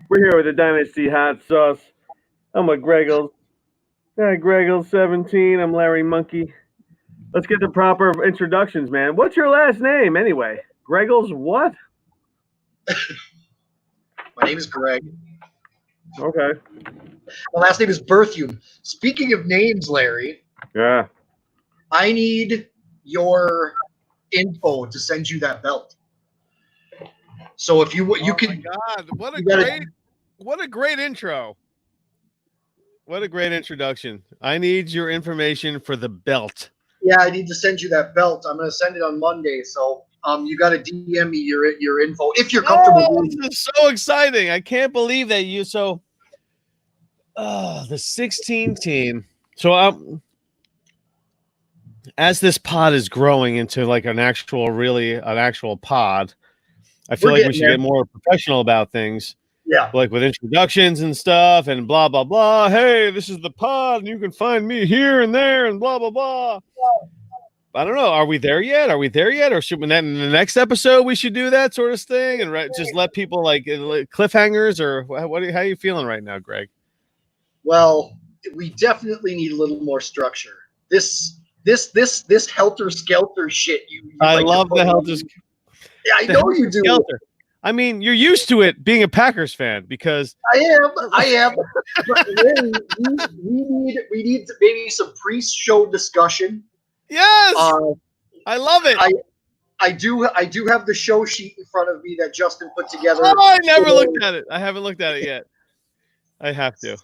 We're here with the Dynasty Hot Sauce. I'm with Greggles. Yeah, Greggles 17. I'm Larry Monkey. Let's get the proper introductions, man. What's your last name, anyway? Greggles what? My name is Greg. Okay. My last name is Berthium. Speaking of names, Larry, Yeah. I need your info to send you that belt. So if you Oh can, my God, you gotta- what a great intro. What a great introduction. I need your information for the belt. yeah, I need to send you that belt. I'm gonna send it on Monday. So you got to DM me your info if you're comfortable. Oh, this is so exciting. I can't believe that you the 16 team. So as this pod is growing into like an actual pod, I feel We're like we getting should there. get more professional about things. Yeah, Like with introductions and stuff and blah blah blah. Hey, this is the pod and you can find me here and there and blah blah blah. I don't know. Are we there yet? Or should we in the next episode we should do that sort of thing and just let people like cliffhangers or how are you feeling right now, Greg? well, we definitely need a little more structure. This helter skelter shit. I like to love put the on- hell just Yeah, I know you do. skelter. I mean, you're used to it being a Packers fan because I am. But Larry, we need maybe some pre-show discussion. yes, Uh, I love it. I do have the show sheet in front of me that Justin put together. Oh, I never looked at it. I haven't looked at it yet. I have to.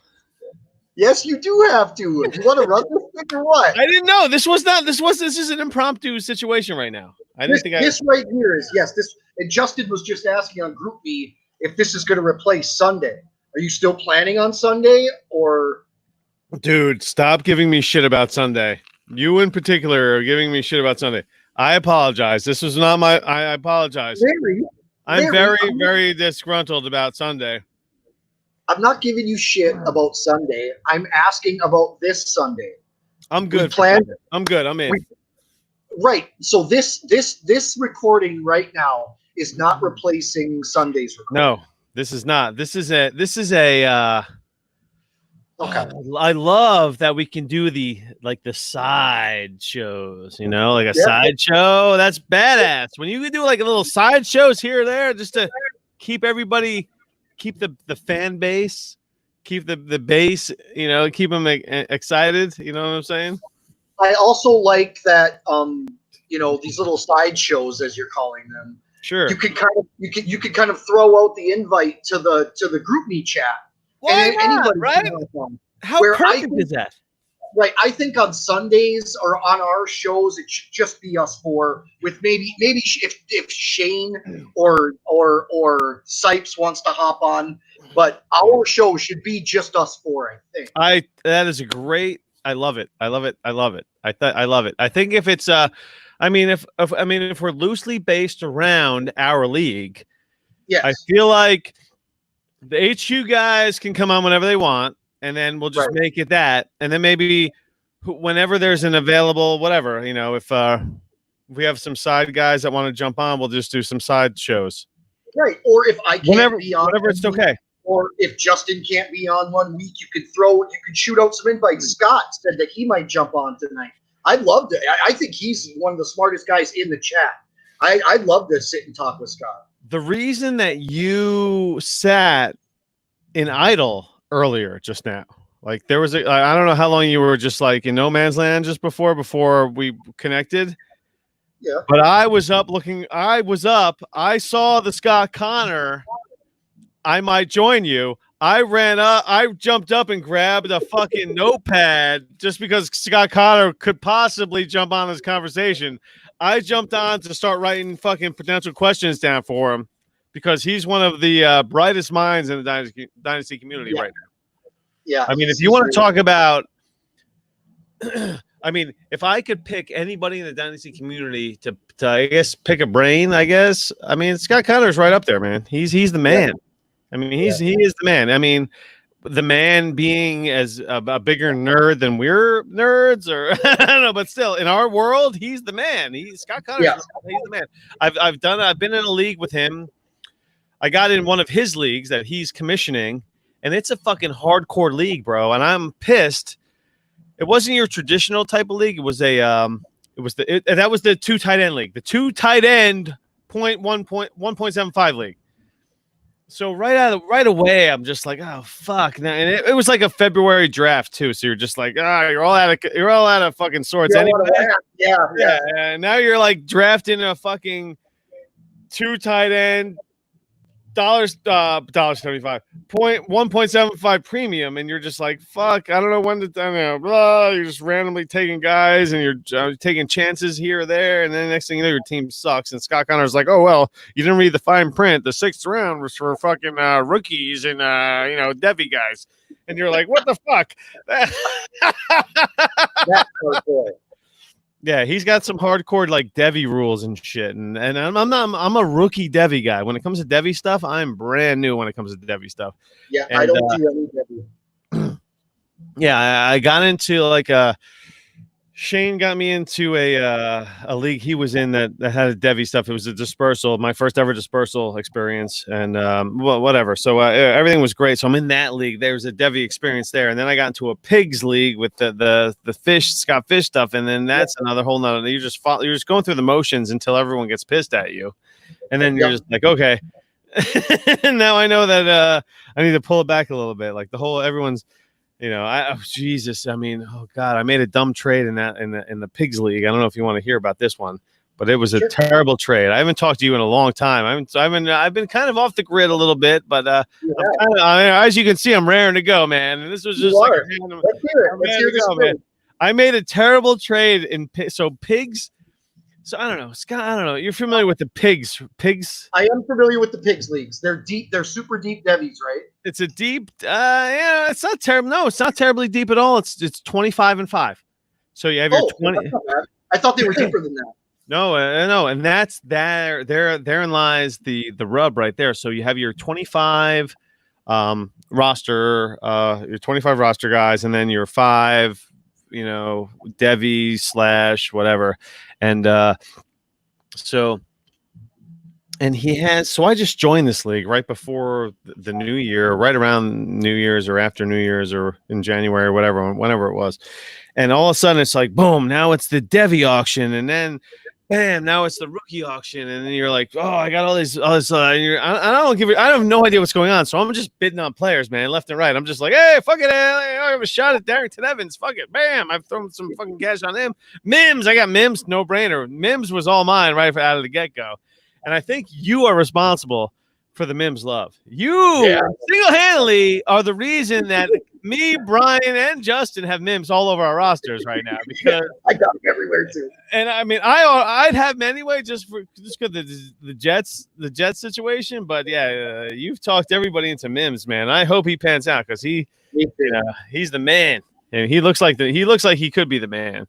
Yes, you do have to. If you want to run this thing or what? I didn't know this is an impromptu situation right now. I didn't think This right here is this. And Justin was just asking on GroupMe if this is going to replace Sunday. Are you still planning on Sunday or? Dude, stop giving me shit about Sunday. You in particular are giving me shit about Sunday. I apologize. This was not my. I apologize. Larry, I'm Larry, very disgruntled about Sunday. I'm not giving you shit about Sunday. I'm asking about this Sunday. I'm good. planned- I'm good. I'm in. Right. So this recording right now is not replacing Sunday's recording. No, this is not. This is a. Okay. I love that we can do the side shows, like a side show. That's badass. When you can do like a little side shows here or there, just to keep everybody, keep the fan base, keep the base, keep them excited. You know what I'm saying? I also like that these little side shows, as you're calling them. Sure. You can kind of throw out the invite to the GroupMe chat. Why And not, anybody right? can hop on. How where I perfect think- is that? Right. I think on Sundays or on our shows, it should just be us four. With maybe if Shane or Sipes wants to hop on, but our show should be just us four. I think. That is a great. I love it. I love it. I love it. I love it. I think if it's if we're loosely based around our league, Yes. I feel like the HU guys can come on whenever they want, and then we'll just make it that, and then maybe whenever there's an available whatever, if we have some side guys that want to jump on, we'll just do some side shows. Right. Or if I can't be on, whenever it's okay. Or if Justin can't be on one week, you could shoot out some invites. Scott said that he might jump on tonight. I'd love to. I think he's one of the smartest guys in the chat. I'd love to sit and talk with Scott. The reason that you sat in idle earlier just now, like there was I don't know how long you were just like in no man's land just before we connected. Yeah. But I was up. I saw the Scott Connor. I might join you. I ran up. I jumped up and grabbed a fucking notepad just because Scott Connor could possibly jump on this conversation. I jumped on to start writing fucking potential questions down for him because he's one of the brightest minds in the Dynasty community right now. Yeah. I mean, if you want to talk about, I mean, if I could pick anybody in the Dynasty community to I guess pick a brain, I guess. I mean, Scott Connor's right up there, man. He's the man. Yeah. I mean, he is the man. I mean, the man being as a bigger nerd than we're nerds, or I don't know, but still, in our world, he's the man. Scott Connor. Yeah. He's the man. I've been in a league with him. I got in one of his leagues that he's commissioning, and it's a fucking hardcore league, bro. And I'm pissed. It wasn't your traditional type of league. It was that was the 2 tight end league, the 2 tight end 1.75 league. So right away, I'm just like, oh fuck! Now, and it was like a February draft too. So you're just like, you're all out of fucking sorts anyway. Yeah. And now you're like drafting a fucking 2 tight end $1.75 1.75 premium, and you're just like, fuck, I don't know when to, I don't know, blah. You're just randomly taking guys, and you're taking chances here or there, and then the next thing you know, your team sucks. And Scott Connor's like, oh well, you didn't read the fine print. The 6th round was for fucking rookies and Devi guys, and you're like, what the fuck? That's hardcore. Yeah, he's got some hardcore like Devi rules and shit, and I'm a rookie Devi guy. When it comes to Devi stuff, I'm brand new when it comes to Devi stuff. Yeah, and, I don't do any Devi. Yeah, I got into like Shane got me into a league he was in that had a Devi stuff. It was a dispersal, my first ever dispersal experience, and whatever. So everything was great. So I'm in that league. There was a Devi experience there, and then I got into a pigs league with the fish Scott Fish stuff, and then that's another whole nother. You're just going through the motions until everyone gets pissed at you, and then you're just like, okay. Now I know that I need to pull it back a little bit. Like everyone's. Jesus. I mean, oh God, I made a dumb trade in the pigs league. I don't know if you want to hear about this one, but it was a terrible trade. I haven't talked to you in a long time. I've been kind of off the grid a little bit, but as you can see, I'm raring to go, man. And this was just like a random, Let's hear this, man. I made a terrible trade in pigs. So I don't know, Scott. I don't know. You're familiar with the pigs? Pigs. I am familiar with the pigs leagues. They're deep. They're super deep Devies, right? It's a deep. Yeah, it's not terrible. No, it's not terribly deep at all. It's 25-5. So you have your 20. I thought they were deeper than that. No, and that's therein lies the rub right there. So you have your 25 roster, your 25 roster guys, and then your 5. Devi / whatever. And he has, so I just joined this league right before the new year, right around New Year's or after New Year's or in January or whenever it was. And all of a sudden it's like, boom, now it's the Devi auction. And then bam, now it's the rookie auction. And then you're like, oh, I got all this. I have no idea what's going on. So I'm just bidding on players, man, left and right. I'm just like, hey, fuck it. I have a shot at Darrington Evans. Fuck it. Bam. I've thrown some fucking cash on him. Mims. I got Mims. No brainer. Mims was all mine right out of the get go. And I think you are responsible for the Mims love. You single-handedly are the reason that me, Brian, and Justin have Mims all over our rosters right now. Because I got them everywhere too. And I mean, I'd have him anyway, just because the Jets situation. But yeah, you've talked everybody into Mims, man. I hope he pans out because he's the man, and he looks like he could be the man.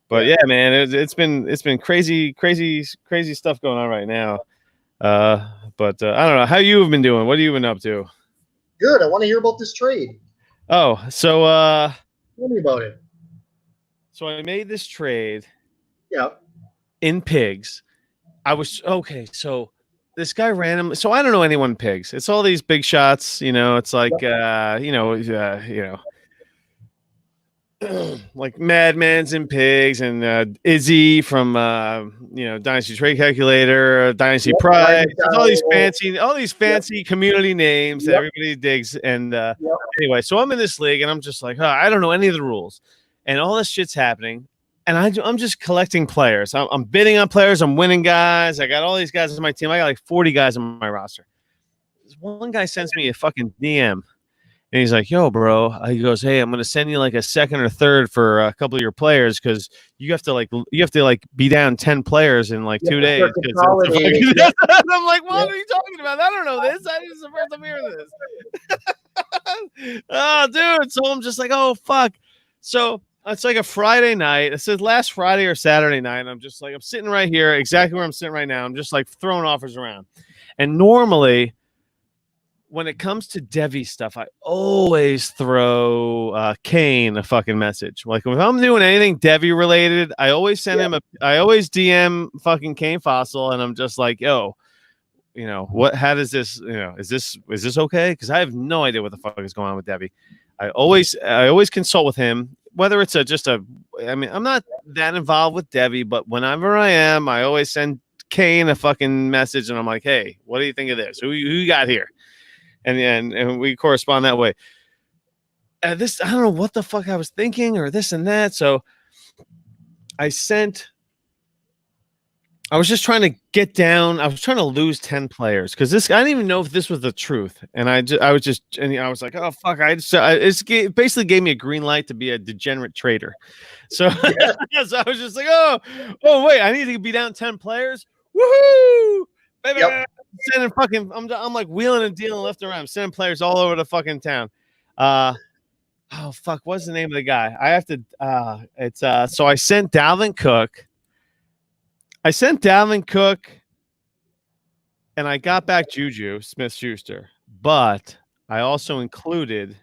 But yeah, man, it's been crazy stuff going on right now. But I don't know how you have been doing. What have you been up to? Good. I want to hear about this trade. Oh, so Tell me about it. So I made this trade. Yeah. In pigs. I was okay. So this guy randomly. So I don't know anyone in pigs. It's all these big shots. It's like like Madman's in pigs and Izzy from Dynasty Trade Calculator, Dynasty Pride, all these fancy community names that everybody digs. And anyway, so I'm in this league and I'm just like, I don't know any of the rules, and all this shit's happening, and I'm just collecting players. I'm bidding on players. I'm winning guys. I got all these guys on my team. I got like 40 guys on my roster. This one guy sends me a fucking DM. And he's like, yo, bro. He goes, hey, I'm going to send you like a second or third for a couple of your players because you have to be down 10 players in like 2 days. I'm like, what are you talking about? I don't know this. This is the first time hearing this. Oh, dude. So I'm just like, oh, fuck. So it's like a Friday night. It says last Friday or Saturday night. And I'm just like, I'm sitting right here, exactly where I'm sitting right now. I'm just like throwing offers around. And normally, when it comes to Devi stuff, I always throw Kane a fucking message. Like if I'm doing anything Devi related, I always send him I always DM fucking Kane Fossil, and I'm just like, yo, how does this, is this okay? Because I have no idea what the fuck is going on with Debbie. I always consult with him, whether it's I'm not that involved with Debbie, but whenever I am, I always send Kane a fucking message, and I'm like, hey, what do you think of this? Who you got here? And we correspond that way. I don't know what the fuck I was thinking or this and that. So I was just trying to get down. I was trying to lose 10 players because I didn't even know if this was the truth. And I was like, oh fuck! It basically gave me a green light to be a degenerate trader. So, so I was just like, oh wait, I need to be down 10 players. Woohoo! Baby, sending fucking. I'm like wheeling and dealing left and right. I'm sending players all over the fucking town. Oh fuck! What's the name of the guy? I have to. So I sent Dalvin Cook. And I got back Juju Smith-Schuster, but I also included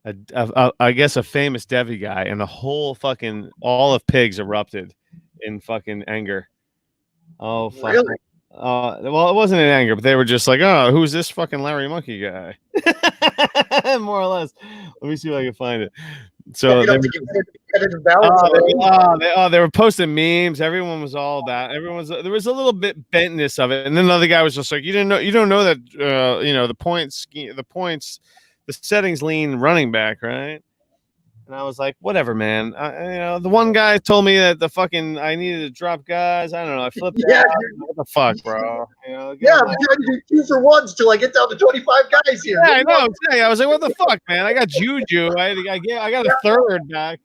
I guess a famous Devi guy, and the whole fucking all of pigs erupted in fucking anger. Oh fuck! Really? Well, it wasn't in anger, but they were just like, "Oh, who's this fucking Larry Monkey guy?" More or less. Let me see if I can find it. So they were posting memes. Everyone was all about. There was a little bit bentness of it, and then another guy was just like, "You don't know that the settings lean running back, right?" And I was like, "Whatever, man." The one guy told me that I needed to drop guys. I don't know. I flipped. Out. What the fuck, bro? I'm trying to do 2 for 1s till I get down to 25 guys here. Yeah, I know. I was like, "What the fuck, man?" I got Juju. I got a third back.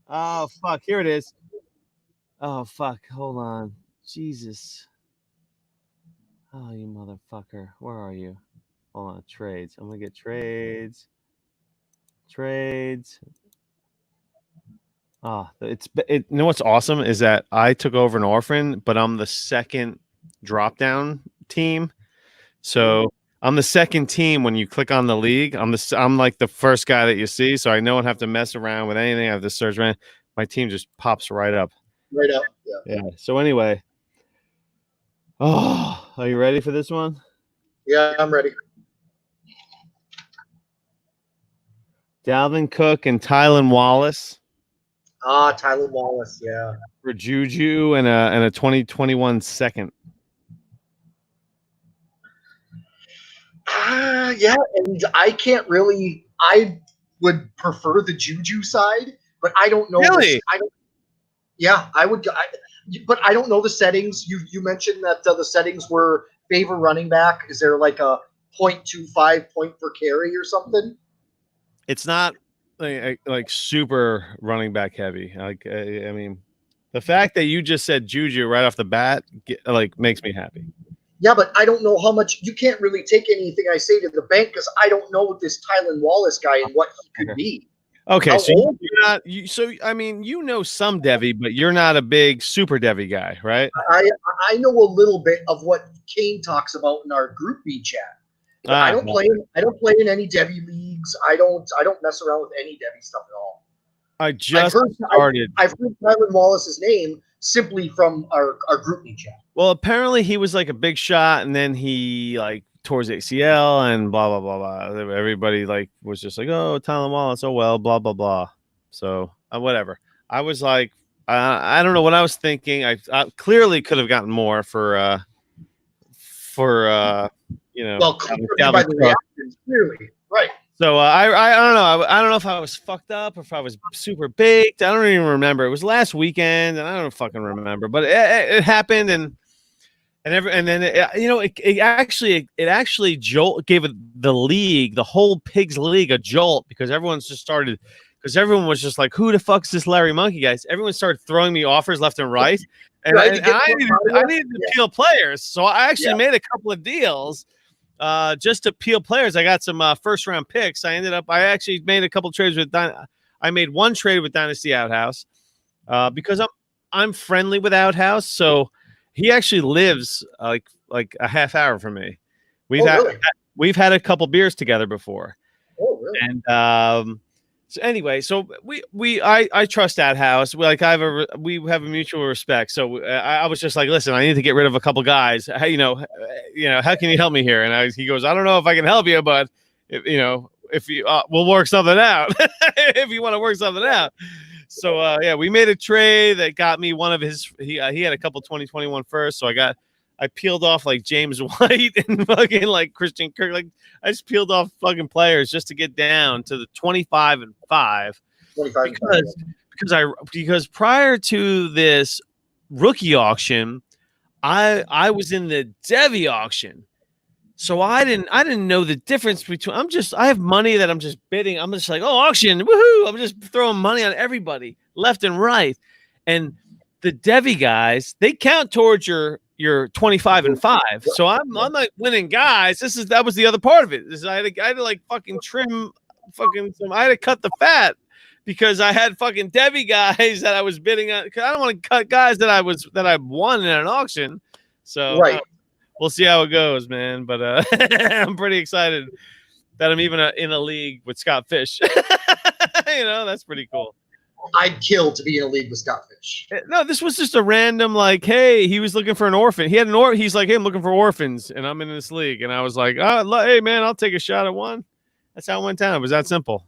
Oh fuck! Here it is. Oh fuck! Hold on. Jesus. Oh, you motherfucker! Where are you? Hold on. Trades. I'm gonna get trades. Oh, you know what's awesome is that I took over an orphan, but I'm the second drop down team. So I'm the second team when you click on the league. I'm like the first guy that you see, so I don't have to mess around with anything. I have to search around. My team just pops right up. Right up. Yeah. So anyway. Oh, are you ready for this one? Yeah, I'm ready. Dalvin Cook and Tylan Wallace. Tylan Wallace, yeah. For Juju and a 2021 second. Yeah, and I would prefer the Juju side, but I don't know. Really? But I don't know the settings. You mentioned that the settings were favor running back. Is there like a 0.25 point per carry or something? It's not like super running back heavy. Like I mean, the fact that you just said Juju right off the bat makes me happy. Yeah, but I don't know how much. You can't really take anything I say to the bank because I don't know this Tylan Wallace guy and what he could be. Okay, so you're not. I mean, some Devi, but you're not a big super Devi guy, right? I know a little bit of what Kane talks about in our group B chat. I don't play in any Devi leagues. I don't mess around with any Devi stuff at all. I've heard Tylan Wallace's name simply from our group B chat. Well, apparently he was like a big shot, and then he tore his ACL and blah blah blah blah. Everybody was just like, "Oh, Tylan Wallace, oh well, blah blah blah." So whatever. I was like, I don't know what I was thinking. I clearly could have gotten more for Well, by the reactions, clearly, right? So I don't know. I don't know if I was fucked up or if I was super baked. I don't even remember. It was last weekend, and I don't fucking remember. But it happened, and then it actually gave the whole Pigs League a jolt because everyone was just like, who the fuck's this Larry Monkey guys? Everyone started throwing me offers left and right, and I needed to peel players, so I actually made a couple of deals just to peel players. I got some first round picks. I actually made a couple trades with I made one trade with Dynasty Outhouse because I'm friendly with Outhouse, so he actually lives like a half hour from me. We've had a couple beers together before. Oh, really? And So anyway, so I trust that house. We have a mutual respect. So I was just like, listen, I need to get rid of a couple guys. How, how can you help me here? And he goes, I don't know if I can help you, but if you we'll work something out. If you want to work something out. So yeah, we made a trade that got me one of his. He had a couple 2021 first, so I peeled off like James White and fucking like Christian Kirk. Like I just peeled off fucking players just to get down to the 25 and 5. 25 Because prior to this rookie auction, I was in the Devy auction. So I didn't know the difference between I have money that I'm just bidding. I'm just like, oh, auction, woohoo. I'm just throwing money on everybody left and right. And the Devy guys, they count towards your 25 and 5. So I'm like winning guys. That was the other part of it. I had to like fucking trim I had to cut the fat because I had fucking Devy guys that I was bidding on. Cause I don't want to cut guys that I won in an auction. So right. We'll see how it goes, man. But I'm pretty excited that I'm even in a league with Scott Fish. That's pretty cool. I'd kill to be in a league with Scott Fish. No, this was just a random, like, hey, he was looking for an orphan. He had an orphan. He's like, hey, I'm looking for orphans, and I'm in this league. And I was like, oh, hey, man, I'll take a shot at one. That's how it went down. It was that simple.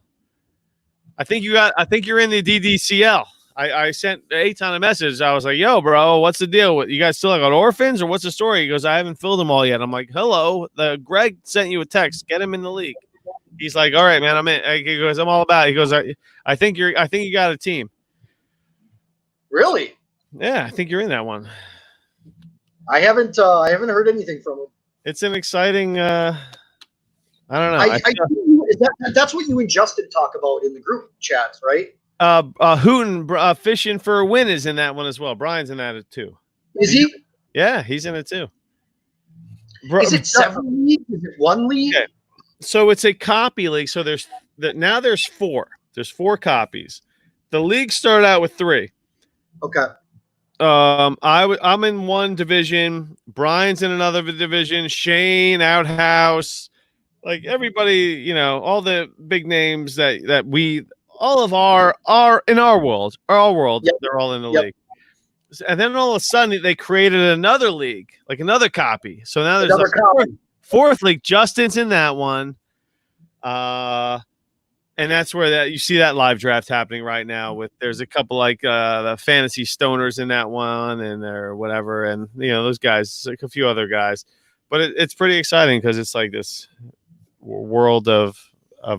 I think you're in the DDCL. I sent Eitan a message. I was like, yo, bro, what's the deal? You guys still got orphans or what's the story? He goes, I haven't filled them all yet. I'm like, hello, Greg sent you a text. Get him in the league. He's like, all right, man, I'm in. He goes, I'm all about it. He goes, I think you got a team. Really? Yeah, I think you're in that one. I haven't heard anything from him. It's an exciting, I don't know. That's what you and Justin talk about in the group chats, right? Hooten fishing for a win is in that one as well. Brian's in that too. Is he? Yeah, he's in it too. Is it 7 leagues? Is it 1 league? Okay. So it's a copy league. So there's 4. There's 4 copies. The league started out with 3. Okay. I'm in one division. Brian's in another division. Shane, Outhouse, like everybody, all the big names that we. All of our in our world, yep. They're all in the league. And then all of a sudden they created another league, like another copy. So now there's a fourth league. Justin's in that one. And that's where you see that live draft happening right now there's a couple like the fantasy stoners in that one and or whatever. And those guys, like a few other guys, but it's pretty exciting because it's like this world of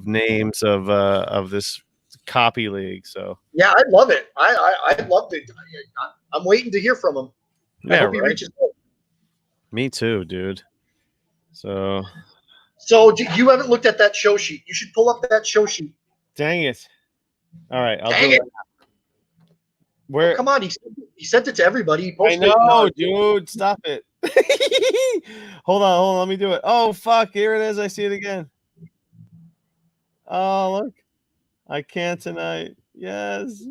names of this copy league. So yeah, I love it. I love it. I'm waiting to hear from him. Yeah, I hope he reaches out. Me too, dude. So you haven't looked at that show sheet. You should pull up that show sheet. Dang it! All right, I'll do it. Where? Oh, come on, he sent it to everybody. I know, dude. Stop it. Hold on. Let me do it. Oh fuck! Here it is. I see it again. Oh look. I can't tonight. Yes,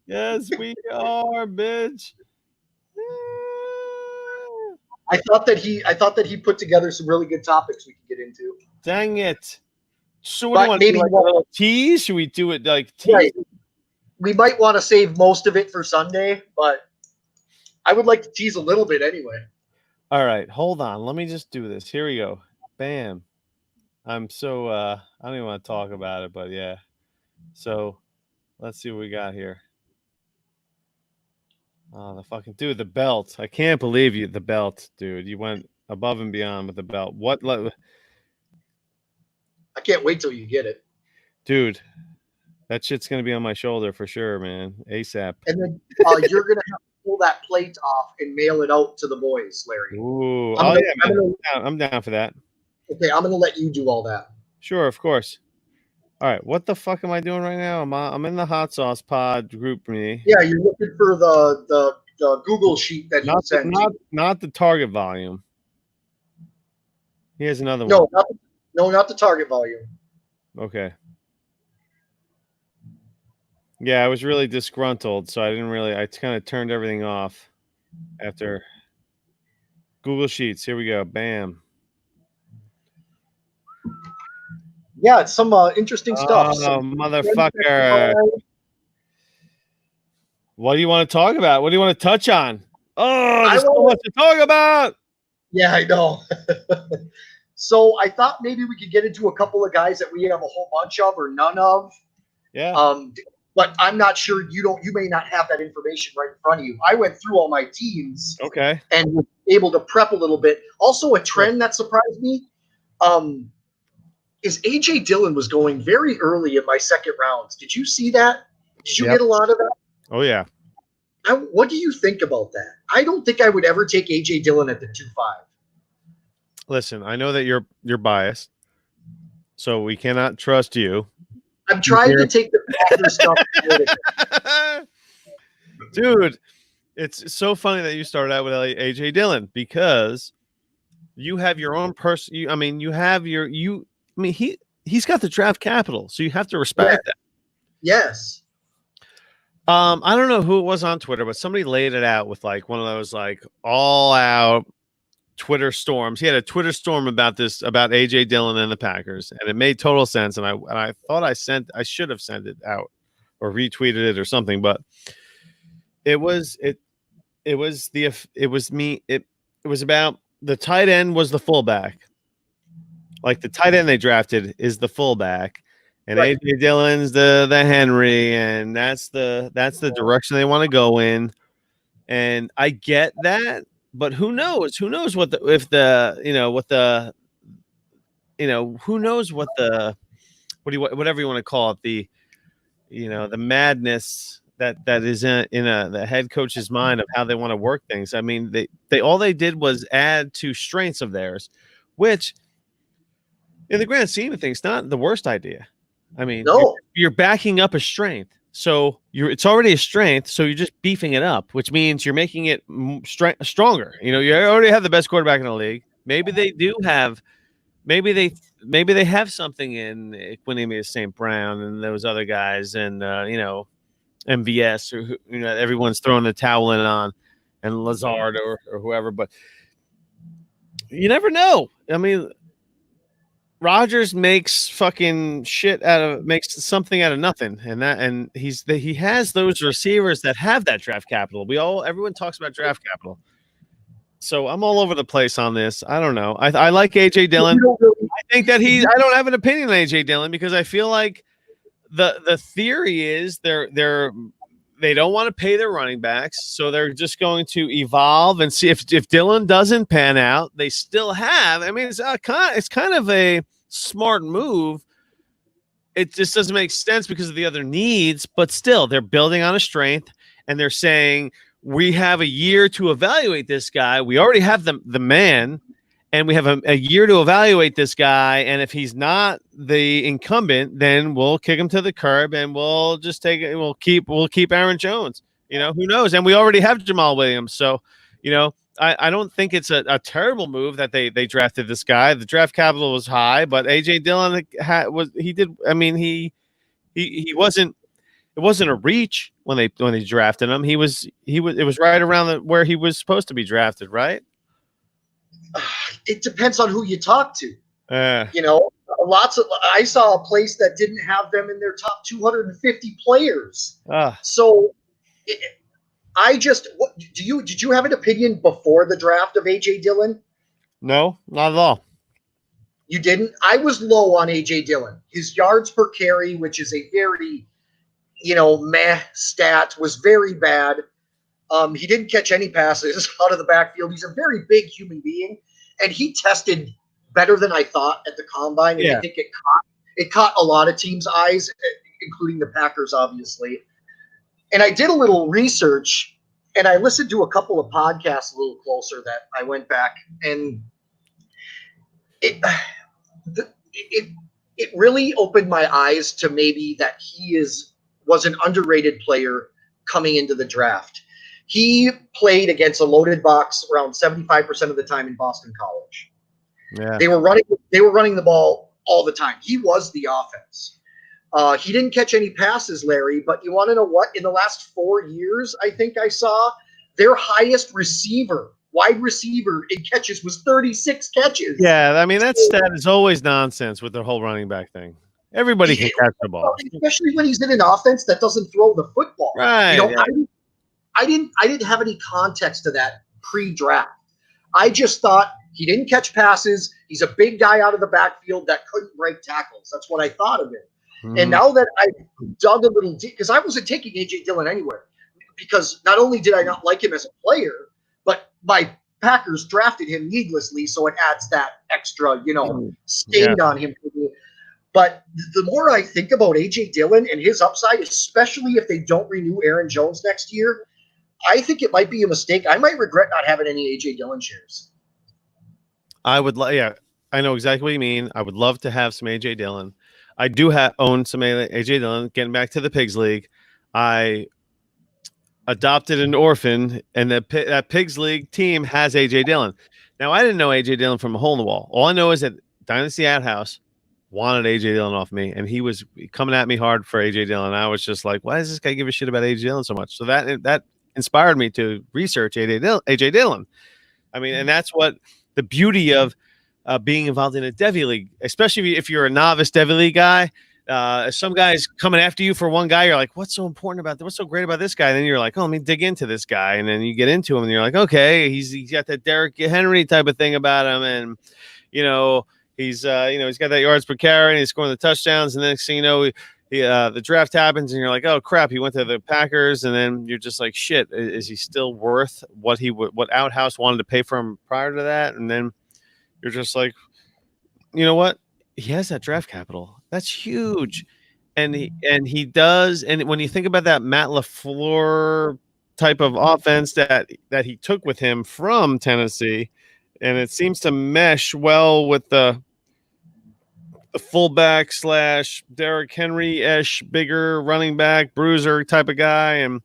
we are, bitch. I thought that he put together some really good topics we could get into. Dang it! So what do you want? Maybe like a little tease? Should we do it like tease? Right. We might want to save most of it for Sunday, but I would like to tease a little bit anyway. All right, hold on. Let me just do this. Here we go. Bam. I'm so I don't even want to talk about it, but yeah. So let's see what we got here. Oh, the fucking dude, the belt. I can't believe the belt, dude. You went above and beyond with the belt. What? I can't wait till you get it. Dude, that shit's gonna be on my shoulder for sure, man. ASAP. And then you're gonna have to pull that plate off and mail it out to the boys, Larry. Ooh, I'm down for that. Okay, I'm gonna let you do all that. Sure, of course. All right, what the fuck am I doing right now? I'm in the hot sauce pod group me. Yeah, you're looking for the Google sheet that he sent. Not the target volume. Here's another one. No, not the target volume. Okay. Yeah, I was really disgruntled, so I kind of turned everything off after Google Sheets. Here we go. Bam. Yeah, it's some interesting stuff. Oh, Some motherfucker. What do you want to talk about? What do you want to touch on? Oh, there's so much to talk about. Yeah, I know. So I thought maybe we could get into a couple of guys that we have a whole bunch of or none of. Yeah. But I'm not sure you may not have that information right in front of you. I went through all my teams Okay. and was able to prep a little bit. Also, a trend that surprised me is AJ Dillon was going very early in my second rounds. Did you see that? Did you get a lot of that? Oh yeah. What do you think about that? I don't think I would ever take AJ Dillon at the 2-5. Listen, I know that you're biased, so we cannot trust you. I'm trying to take the Packers stuff. Dude, it's so funny that you started out with AJ Dillon because you have your own person. He's got the draft capital, so you have to respect that. Yes. I don't know who it was on Twitter, but somebody laid it out with like one of those like all out Twitter storms. He had a Twitter storm about AJ Dillon and the Packers, and it made total sense. And I thought I should have sent it out or retweeted it or something, but it was about the tight end was the fullback. Like the tight end they drafted is the fullback, and right. AJ Dillon's the Henry, and that's the direction they want to go in. And I get that. But who knows? Who knows who knows whatever you want to call it, the madness that is in the head coach's mind of how they want to work things. I mean, they all they did was add to strengths of theirs, which in the grand scheme of things, not the worst idea. I mean, no. You're backing up a strength. So it's already a strength, so you're just beefing it up, which means you're making it stronger. You already have the best quarterback in the league. Maybe they have something in Equanimeous St. Brown and those other guys, and MVS or everyone's throwing the towel in on, and Lazard or whoever. But you never know. I mean, Rodgers makes something out of nothing, and he has those receivers that have that draft capital. Everyone talks about draft capital, so I'm all over the place on this. I don't know. I like AJ Dillon. I think that I don't have an opinion on AJ Dillon because I feel like the theory is they don't want to pay their running backs, so they're just going to evolve and see if Dillon doesn't pan out. They still have. I mean, it's kind of a smart move. It just doesn't make sense because of the other needs, but still they're building on a strength and they're saying we have a year to evaluate this guy. We already have the man, and we have a year to evaluate this guy. And if he's not the incumbent, then we'll kick him to the curb and we'll just take it. We'll keep Aaron Jones. Who knows? And we already have Jamal Williams. So, I don't think it's a terrible move that they drafted this guy. The draft capital was high, but AJ Dillon he wasn't. It wasn't a reach when they drafted him. It was right around where he was supposed to be drafted, right? It depends on who you talk to. I saw a place that didn't have them in their top 250 players. So did you have an opinion before the draft of AJ Dillon? No, not at all. You didn't? I was low on AJ Dillon. His yards per carry, which is a very, meh stat, was very bad. He didn't catch any passes out of the backfield. He's a very big human being, and he tested better than I thought at the combine. And I think it caught a lot of teams' eyes, including the Packers, obviously. And I did a little research, and I listened to a couple of podcasts a little closer that I went back, and it really opened my eyes to maybe that he was an underrated player coming into the draft. He played against a loaded box around 75% of the time in Boston College. Yeah. They were running the ball all the time. He was the offense. He didn't catch any passes, Larry, but you want to know what? In the last 4 years, I think I saw their highest receiver wide receiver in catches was 36 catches. Yeah, I mean that stat is always nonsense with the whole running back thing. Everybody can catch the ball, especially when he's in an offense that doesn't throw the football. right? You know, I didn't have any context to that pre-draft. I just thought he didn't catch passes. He's a big guy out of the backfield that couldn't break tackles. That's what I thought of him. Mhm. And now that I dug a little deep, because I wasn't taking A.J. Dillon anywhere, because not only did I not like him as a player, but my Packers drafted him needlessly, so it adds that extra, stain on him. But the more I think about A.J. Dillon and his upside, especially if they don't renew Aaron Jones next year, I think it might be a mistake. I might regret not having any A.J. Dillon shares. I would I know exactly what you mean. I would love to have some AJ Dillon. I do own some AJ Dillon. Getting back to the Pigs League, I adopted an orphan, and that Pigs League team has AJ Dillon. Now, I didn't know AJ Dillon from a hole in the wall. All I know is that Dynasty Outhouse wanted AJ Dillon off me, and he was coming at me hard for AJ Dillon. I was just like, why does this guy give a shit about AJ Dillon so much? So that inspired me to research AJ Dillon. I mean, and that's what the beauty of being involved in a Devy League, especially if you're a novice Devy League guy. If some guy's coming after you for one guy, you're like, what's so important about that? What's so great about this guy? And then you're like, oh, let me dig into this guy. And then you get into him and you're like, okay, he's got that Derrick Henry type of thing about him. And, he's got that yards per carry and he's scoring the touchdowns. And the next thing you know, the draft happens and you're like, oh crap, he went to the Packers. And then you're just like, shit, is he still worth what Outhouse wanted to pay for him prior to that? And then you're just like, you know what? He has that draft capital. That's huge. And he does. And when you think about that Matt LaFleur type of offense that he took with him from Tennessee, and it seems to mesh well with the fullback / Derrick Henry-ish, bigger running back, bruiser type of guy. And,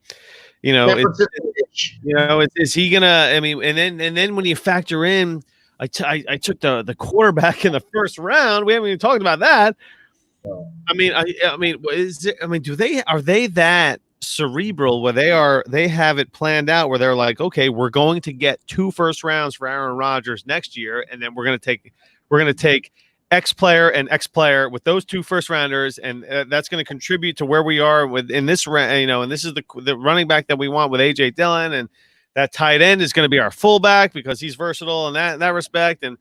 is he going to, and then when you factor in, I took the quarterback in the first round. We haven't even talked about that. Are they that cerebral where they have it planned out where they're like, okay, we're going to get 2 first rounds for Aaron Rodgers next year, and then we're going to take X player and X player with those 2 first rounders, and that's going to contribute to where we are in this round, and this is the running back that we want with AJ Dillon, and that tight end is going to be our fullback because he's versatile in that respect, and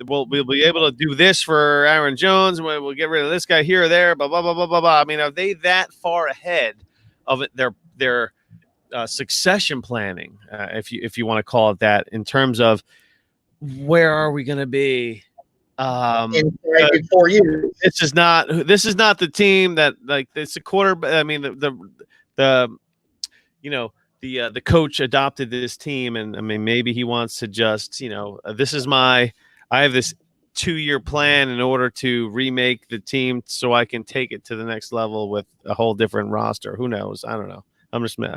we'll be able to do this for Aaron Jones. We'll get rid of this guy here or there. Blah blah blah blah blah blah. I mean, are they that far ahead of it? Their succession planning, if you want to call it that, in terms of where are we going to be in 4 years? This is not the team that, like, it's a quarter. I mean, the coach adopted this team, and I mean, maybe he wants to just, I have this 2-year plan in order to remake the team so I can take it to the next level with a whole different roster. Who knows? I don't know.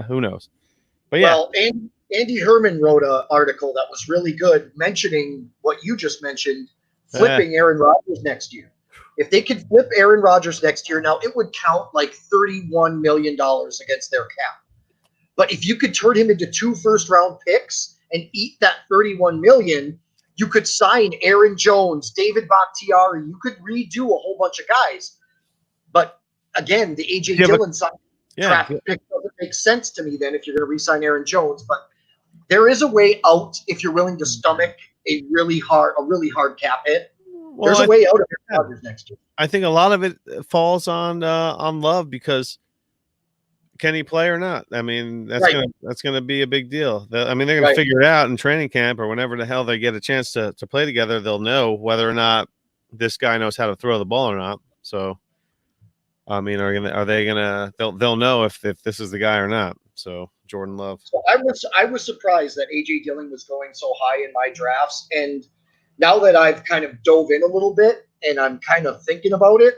Who knows? But yeah. Well, Andy Herman wrote an article that was really good, mentioning what you just mentioned, flipping Aaron Rodgers next year. If they could flip Aaron Rodgers next year, now it would count like $31 million against their cap. But if you could turn him into 2 first-round picks and eat that $31 million, you could sign Aaron Jones, David Bakhtiari. You could redo a whole bunch of guys. But again, the A.J. Dillon draft pick doesn't make sense to me then if you're going to re-sign Aaron Jones. But there is a way out if you're willing to stomach a really hard cap hit. Well, there's a way out of Aaron Rodgers next year. I think a lot of it falls on Love, because can he play or not? I mean, that's gonna be a big deal. They're gonna figure it out in training camp or whenever the hell they get a chance to play together. They'll know whether or not this guy knows how to throw the ball or not. So, I mean, they'll know if this is the guy or not. So, Jordan Love. So I was surprised that AJ Dillon was going so high in my drafts, and now that I've kind of dove in a little bit and I'm kind of thinking about it,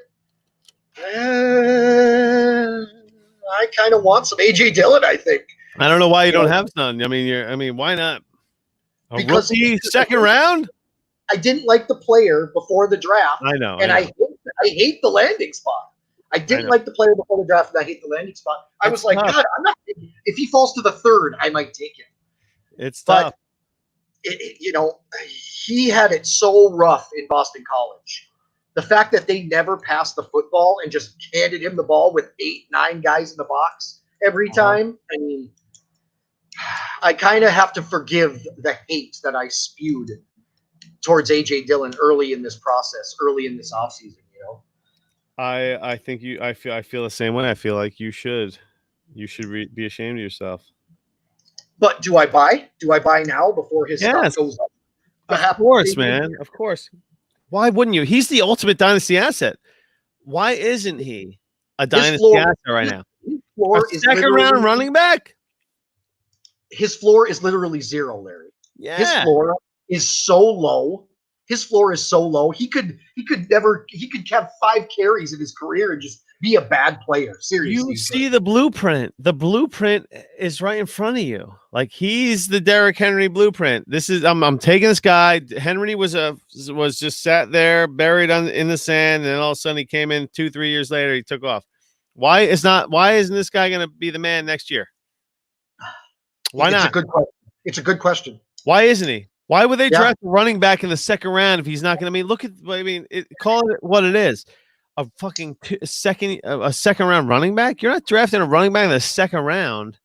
I kind of want some AJ Dillon, I think. I don't know why you don't have none. I mean, why not? Because rookie second round? I didn't like the player before the draft. I know. I hate the landing spot. I didn't like the player before the draft, and I hate the landing spot. I was like, God, I'm not. If he falls to the 3rd, I might take him. It's tough. he had it so rough in Boston College. The fact that they never passed the football and just handed him the ball with 8, 9 guys in the box every time. I mean, I kind of have to forgive the hate that I spewed towards AJ Dillon early in this process, early in this offseason. I think I feel the same way. I feel like you should be ashamed of yourself. But do I buy? Do I buy now before his Yes. stuff goes up? Of course, man. Of course. Why wouldn't you? He's the ultimate dynasty asset. Why isn't he a dynasty asset right now? His floor A is second round running back? His floor is literally zero, Larry. Yeah. His floor is so low. His floor is so low. He could have 5 carries in his career and just be a bad player. Seriously. You see the blueprint. The blueprint is right in front of you. Like, he's the Derrick Henry blueprint. This is I'm taking this guy. Henry was just sat there buried in the sand, and then all of a sudden he came in 2-3 years later. He took off. Why isn't this guy going to be the man next year? Why not? It's a good question. Why isn't he? Why would they draft a running back in the second round if he's not going to? Call it what it is. A fucking second round running back. You're not drafting a running back in the second round.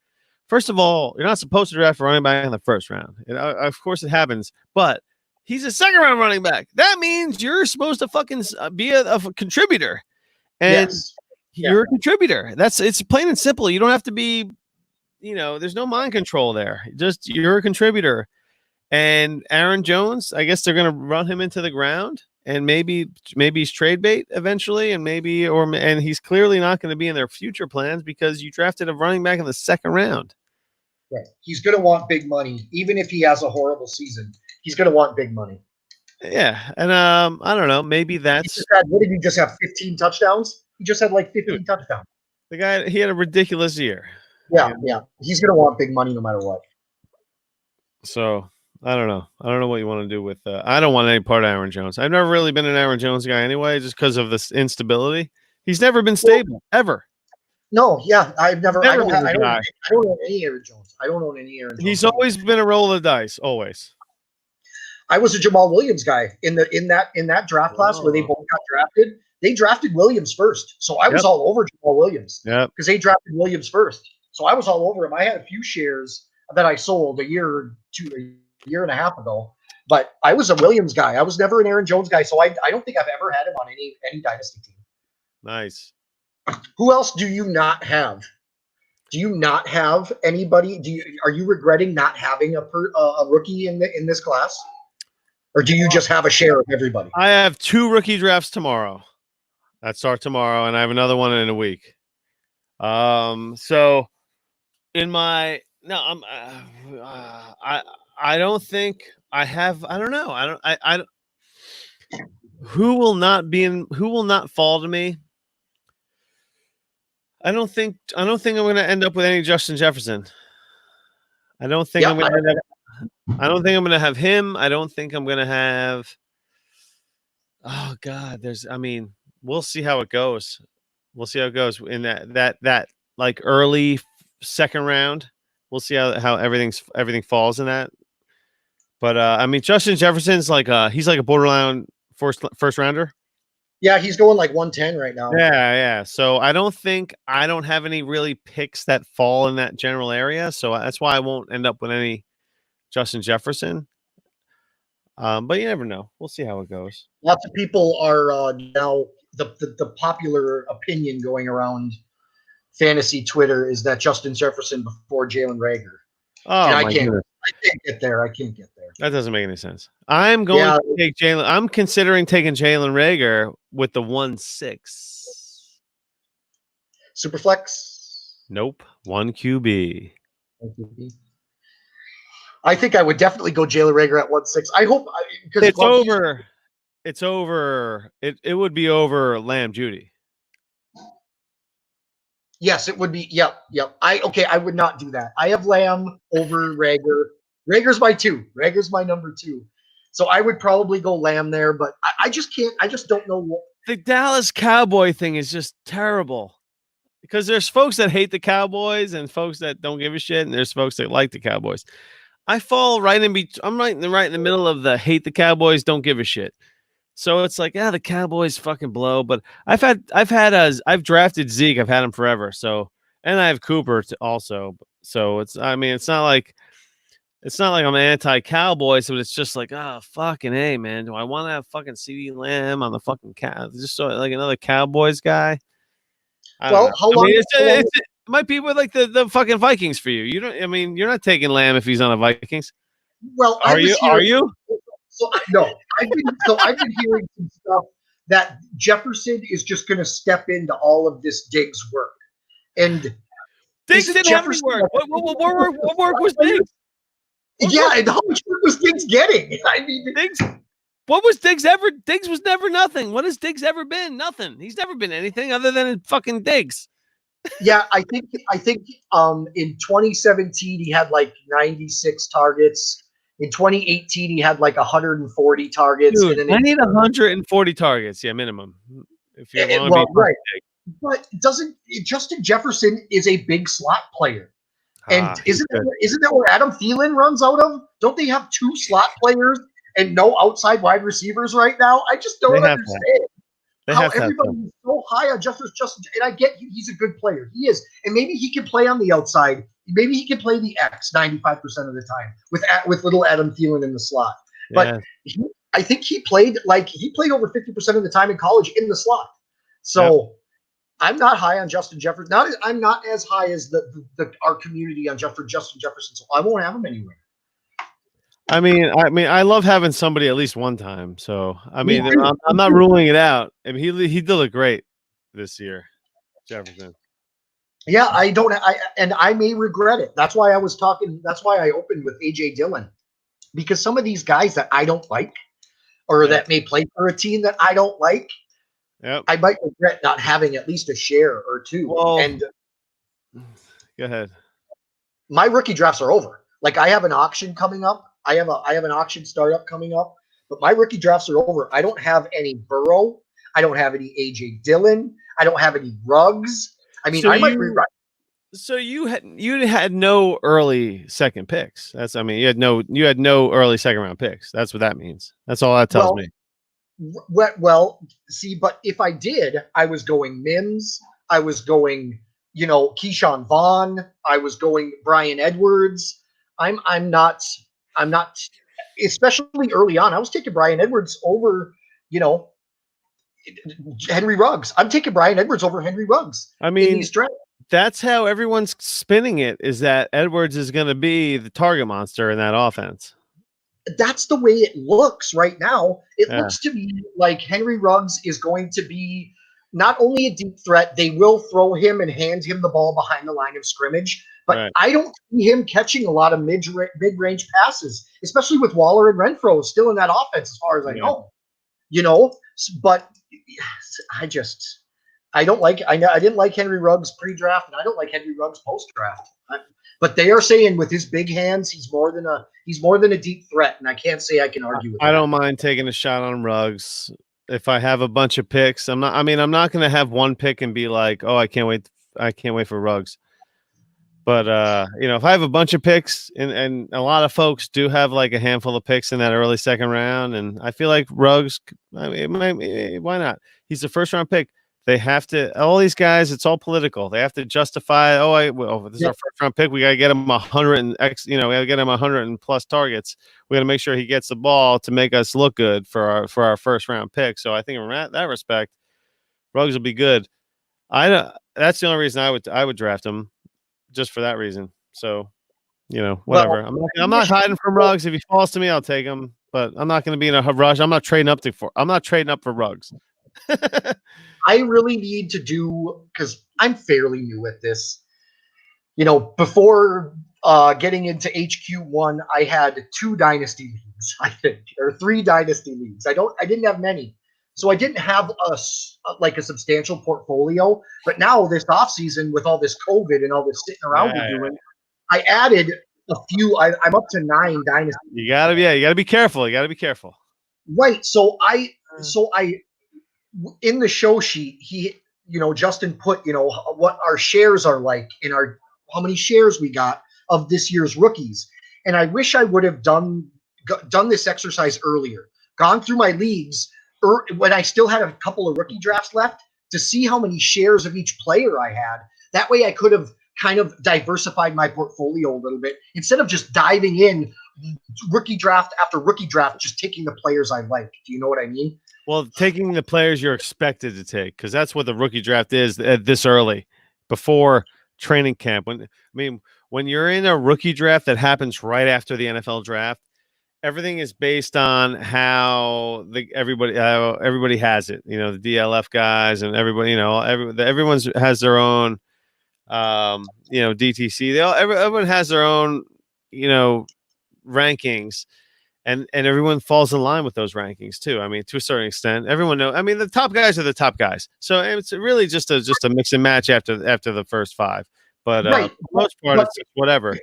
First of all, you're not supposed to draft a running back in the first round. Of course, it happens, but he's a second round running back. That means you're supposed to fucking be a contributor, and you're a contributor. It's plain and simple. You don't have to be. There's no mind control there. Just you're a contributor. And Aaron Jones, I guess they're going to run him into the ground, and maybe he's trade bait eventually, and he's clearly not going to be in their future plans because you drafted a running back in the second round. Right. He's going to want big money, even if he has a horrible season. He's going to want big money. Yeah, and I don't know. Maybe that's. What did he just have? 15 touchdowns? He just had like 15 touchdowns. The guy, he had a ridiculous year. Yeah. He's going to want big money no matter what. So. I don't know. I don't know what you want to do with. I don't want any part of Aaron Jones. I've never really been an Aaron Jones guy anyway, just because of this instability. He's never been stable ever. No, yeah, I've never. I don't own any Aaron Jones. He's always been a roll of the dice. Always. I was a Jamal Williams guy in that draft class where they both got drafted. They drafted Williams first, so I was all over Jamal Williams. Yeah, because they drafted Williams first, so I was all over him. I had a few shares that I sold a year and a half ago, but I was a Williams guy. I was never an Aaron Jones guy, so I don't think I've ever had him on any dynasty team. Nice. Who else do you not have? Do you not have anybody? Are you regretting not having a rookie in this class, or do you just have a share of everybody? I have 2 rookie drafts tomorrow. That start tomorrow, and I have another one in a week. So in my I don't think I have. I don't know. I don't. Who will not fall to me? I don't think I'm going to end up with any Justin Jefferson. I don't think I'm going to have him. I don't think I'm going to have. Oh God, we'll see how it goes. We'll see how it goes in that like early second round. We'll see how everything falls in that. But Justin Jefferson's he's like a borderline first rounder. Yeah, he's going like 110 right now. Yeah. So I don't have any really picks that fall in that general area. So that's why I won't end up with any Justin Jefferson. But you never know. We'll see how it goes. Lots of people are now the popular opinion going around fantasy Twitter is that Justin Jefferson before Jalen Reagor. Oh, I can't get there. That doesn't make any sense. I'm going to take Jalen. I'm considering taking Jalen Reagor with the 1-6. Superflex? Nope. 1 QB. I think I would definitely go Jalen Reagor at 1-6. I hope it's over. It's over. It would be over Lamb Judy. Yes, it would be. Yep. I would not do that. I have Lamb over Reagor. Rager's my 2. Rager's my number 2. So I would probably go Lamb there, but I just can't. I just don't know. The Dallas Cowboy thing is just terrible because there's folks that hate the Cowboys and folks that don't give a shit, and there's folks that like the Cowboys. I fall right in between. I'm right in the middle of the hate the Cowboys, don't give a shit. So it's like, the Cowboys fucking blow. But I've drafted Zeke. I've had him forever. So, and I have Cooper also. So it's not like I'm anti-Cowboys, but it's just like, fucking hey, man, do I want to have fucking CeeDee Lamb on the fucking just so like another Cowboys guy? I don't know. Well, how long? It might be with like the fucking Vikings for you. You don't. I mean, you're not taking Lamb if he's on the Vikings. Well, Are you? Are you? So no, I've been hearing some stuff that Jefferson is just going to step into all of this Diggs work, and Diggs isn't didn't have any Jefferson work. What work was Diggs? Yeah, and how much work was Diggs getting? I mean, Diggs. What was Diggs ever? Diggs was never nothing. What has Diggs ever been? Nothing. He's never been anything other than fucking Diggs. yeah, I think in 2017 he had like 96 targets. In 2018 he had like 140 targets. Dude, and then I need 140 targets, minimum. If you want to be right. But Justin Jefferson is a big slot player. And isn't that where Adam Thielen runs out of? Don't they have 2 slot players and no outside wide receivers right now? I just don't understand how everybody is so high on Justin. And I get he's a good player. He is. And maybe he can play on the outside. Maybe he can play the X 95% of the time with little Adam Thielen in the slot. But I think he played over 50% of the time in college in the slot. So I'm not high on Justin Jefferson. I'm not as high as our community on Justin Jefferson. So I won't have him anywhere. I mean, I love having somebody at least one time. So I'm not ruling it out. I mean, he did look great this year, Jefferson. Yeah, I may regret it. That's why I was talking. That's why I opened with AJ Dillon, because some of these guys that I don't like, or that may play for a team that I don't like, I might regret not having at least a share or two. Well, and go ahead. My rookie drafts are over. Like, I have an auction coming up. I have an auction startup coming up, but my rookie drafts are over. I don't have any Burrow. I don't have any AJ Dillon. I don't have any Ruggs. I mean, I might rewrite. So you had no early second picks. You had no early second round picks. That's what that means. That's all that tells me. Well, see, but if I did, I was going Mims. I was going, Keyshawn Vaughn. I was going Brian Edwards. I'm not, especially early on. I was taking Brian Edwards over, Henry Ruggs. I'm taking Brian Edwards over Henry Ruggs. I mean, that's how everyone's spinning it, is that Edwards is going to be the target monster in that offense. That's the way it looks right now. It looks to me like Henry Ruggs is going to be not only a deep threat, they will throw him and hand him the ball behind the line of scrimmage, but I don't see him catching a lot of mid-range passes, especially with Waller and Renfro still in that offense, as far as I know. But I don't like. I didn't like Henry Ruggs pre-draft, and I don't like Henry Ruggs post-draft. But they are saying with his big hands, he's more than a deep threat, and I can't say I can argue with that. I don't mind taking a shot on Ruggs if I have a bunch of picks. I'm not going to have one pick and be like, oh, I can't wait for Ruggs. But if I have a bunch of picks, and a lot of folks do have like a handful of picks in that early second round, and I feel like Ruggs, why not? He's a first round pick. They have to, all these guys, it's all political. They have to justify, this is our first round pick. We got to get him 100 and we got to get him 100 and plus targets. We got to make sure he gets the ball to make us look good for our first round pick. So I think in that respect, Ruggs will be good. That's the only reason I would draft him, just for that reason. So, whatever. Well, I'm not hiding from Ruggs. If he falls to me, I'll take him, but I'm not going to be in a rush. I'm not trading up for Ruggs. I really need to because I'm fairly new at this. Before getting into HQ1, I had 2 dynasty leagues, I think, or 3 dynasty leagues. I didn't have many, so I didn't have a substantial portfolio. But now this offseason, with all this COVID and all this sitting around doing, I added a few. I'm up to 9 dynasty. You gotta be careful. Right. So I in the show sheet, Justin put, what our shares are like how many shares we got of this year's rookies. And I wish I would have done this exercise earlier, gone through my leagues when I still had a couple of rookie drafts left to see how many shares of each player I had. That way I could have kind of diversified my portfolio a little bit instead of just diving in rookie draft after rookie draft, just taking the players I like. Do you know what I mean? Well, taking the players you're expected to take, because that's what the rookie draft is this early, before training camp. When you're in a rookie draft that happens right after the NFL draft, everything is based on how everybody has it. You know, the DLF guys and everybody. You know, everyone's has their own. DTC. Everyone has their own. Rankings. And everyone falls in line with those rankings too. I mean, to a certain extent, everyone knows. I mean, the top guys are the top guys, so it's really just a mix and match after the first five. But right. For the most part, it's just whatever.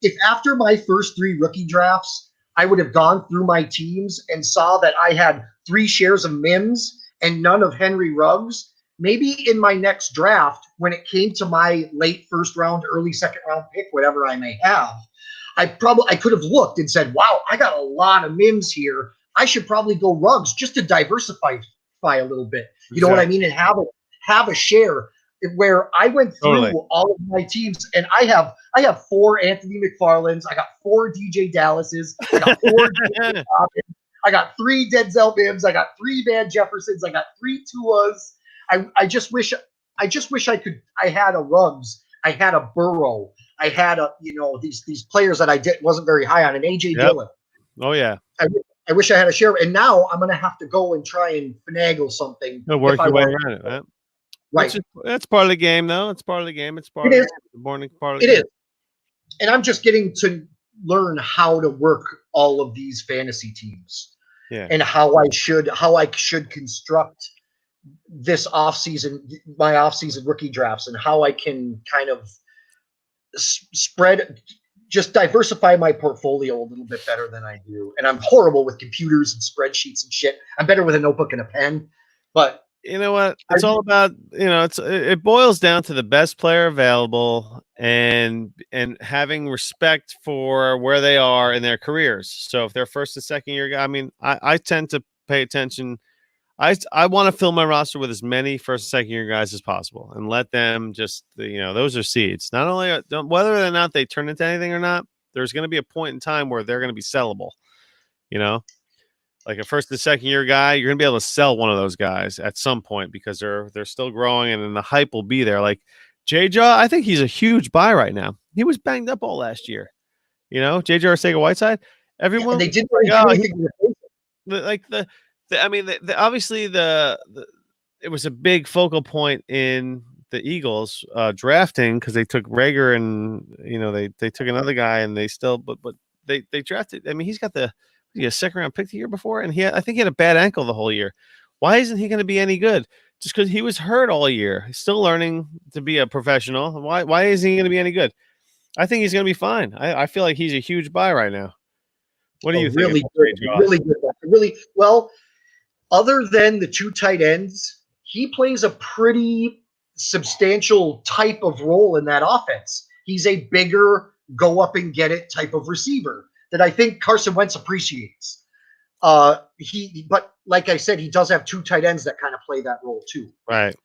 If after my first 3 rookie drafts, I would have gone through my teams and saw that I had 3 shares of Mims and none of Henry Ruggs, maybe in my next draft, when it came to my late first round, early second round pick, whatever I may have, I could have looked and said, wow, I got a lot of Mims here. I should probably go Ruggs just to diversify a little bit. You know what I mean? And have a share where I went through all of my teams, and I have 4 Anthony McFarlands, I got 4 DJ Dallases, I got 4 I got 3 Denzel Mims, I got 3 Van Jeffersons, I got 3 Tuas. I just wish I had a Ruggs, I had a Burrow, I had these players that I wasn't very high on, and AJ Dillon. Oh yeah. I wish I had a share, and now I'm going to have to go and try and finagle something. Work your way around it, right? Right. That's part of the game, though. It's part of the game. It's part of the morning part of the game. It is. And I'm just getting to learn how to work all of these fantasy teams. Yeah. And how I should construct this offseason, my offseason rookie drafts, and how I can kind of just diversify my portfolio a little bit better than I do. And I'm horrible with computers and spreadsheets and shit. I'm better with a notebook and a pen, but you know what? It's all about, it boils down to the best player available and having respect for where they are in their careers. So if they're first and second year guy, I mean, I tend to pay attention. I want to fill my roster with as many first and second year guys as possible and let them just, those are seeds. Not only whether or not they turn into anything or not, there's going to be a point in time where they're going to be sellable, like a first and second year guy, you're going to be able to sell one of those guys at some point because they're still growing and then the hype will be there. Like J-Jaw, I think he's a huge buy right now. He was banged up all last year. J.J. Arcega-Whiteside, everyone. Yeah, they didn't obviously it was a big focal point in the Eagles drafting because they took Rager and they took another guy and they still but they drafted. I mean, he's got a second round pick the year before, and I think he had a bad ankle the whole year. Why isn't he going to be any good? Just because he was hurt all year. He's still learning to be a professional. Why isn't he going to be any good? I think he's going to be fine. I feel like he's a huge buy right now. What do you think? Really good. Really well. Other than the 2 tight ends, he plays a pretty substantial type of role in that offense. He's a bigger, go up and get it type of receiver that I think Carson Wentz appreciates. But like I said, he does have 2 tight ends that kind of play that role too. Right.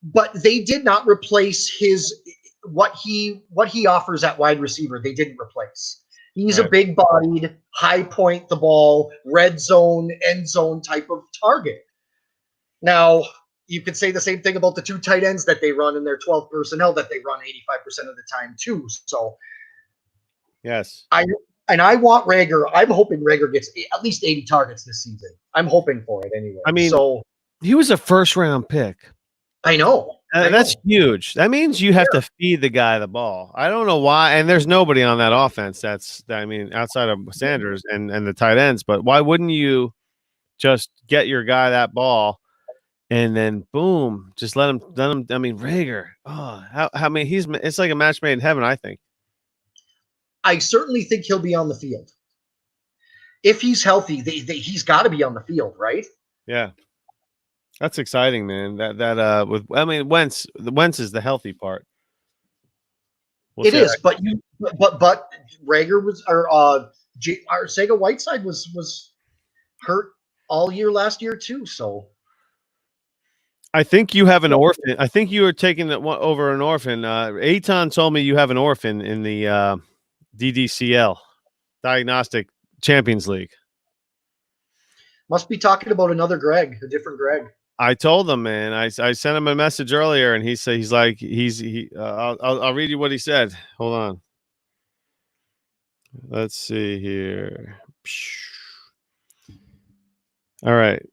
But they did not replace what he offers at wide receiver. They didn't replace. He's a big-bodied, high-point the ball, red zone, end zone type of target. Now, you could say the same thing about the 2 tight ends that they run in their 12 personnel that they run 85% of the time too. So, yes. I want Rager. I'm hoping Rager gets at least 80 targets this season. I'm hoping for it anyway. I mean, he was a first-round pick. I know. That's huge. That means you have to feed the guy the ball. I don't know why, and there's nobody on that offense outside of Sanders and the tight ends, but why wouldn't you just get your guy that ball and then boom, just let him I mean, Rager. It's like a match made in heaven, I think. I certainly think he'll be on the field. If he's healthy, he's got to be on the field, right? Yeah. That's exciting, man. Wentz is the healthy part. It is, but Rager was or Sega Whiteside was hurt all year last year too. So I think you have an orphan. I think you were taking over an orphan. Aton told me you have an orphan in the DDCL, Diagnostic Champions League. must be talking about another Greg, a different Greg. I told him, man. I sent him a message earlier, and he said I'll read you what he said. Hold on. Let's see here. All right.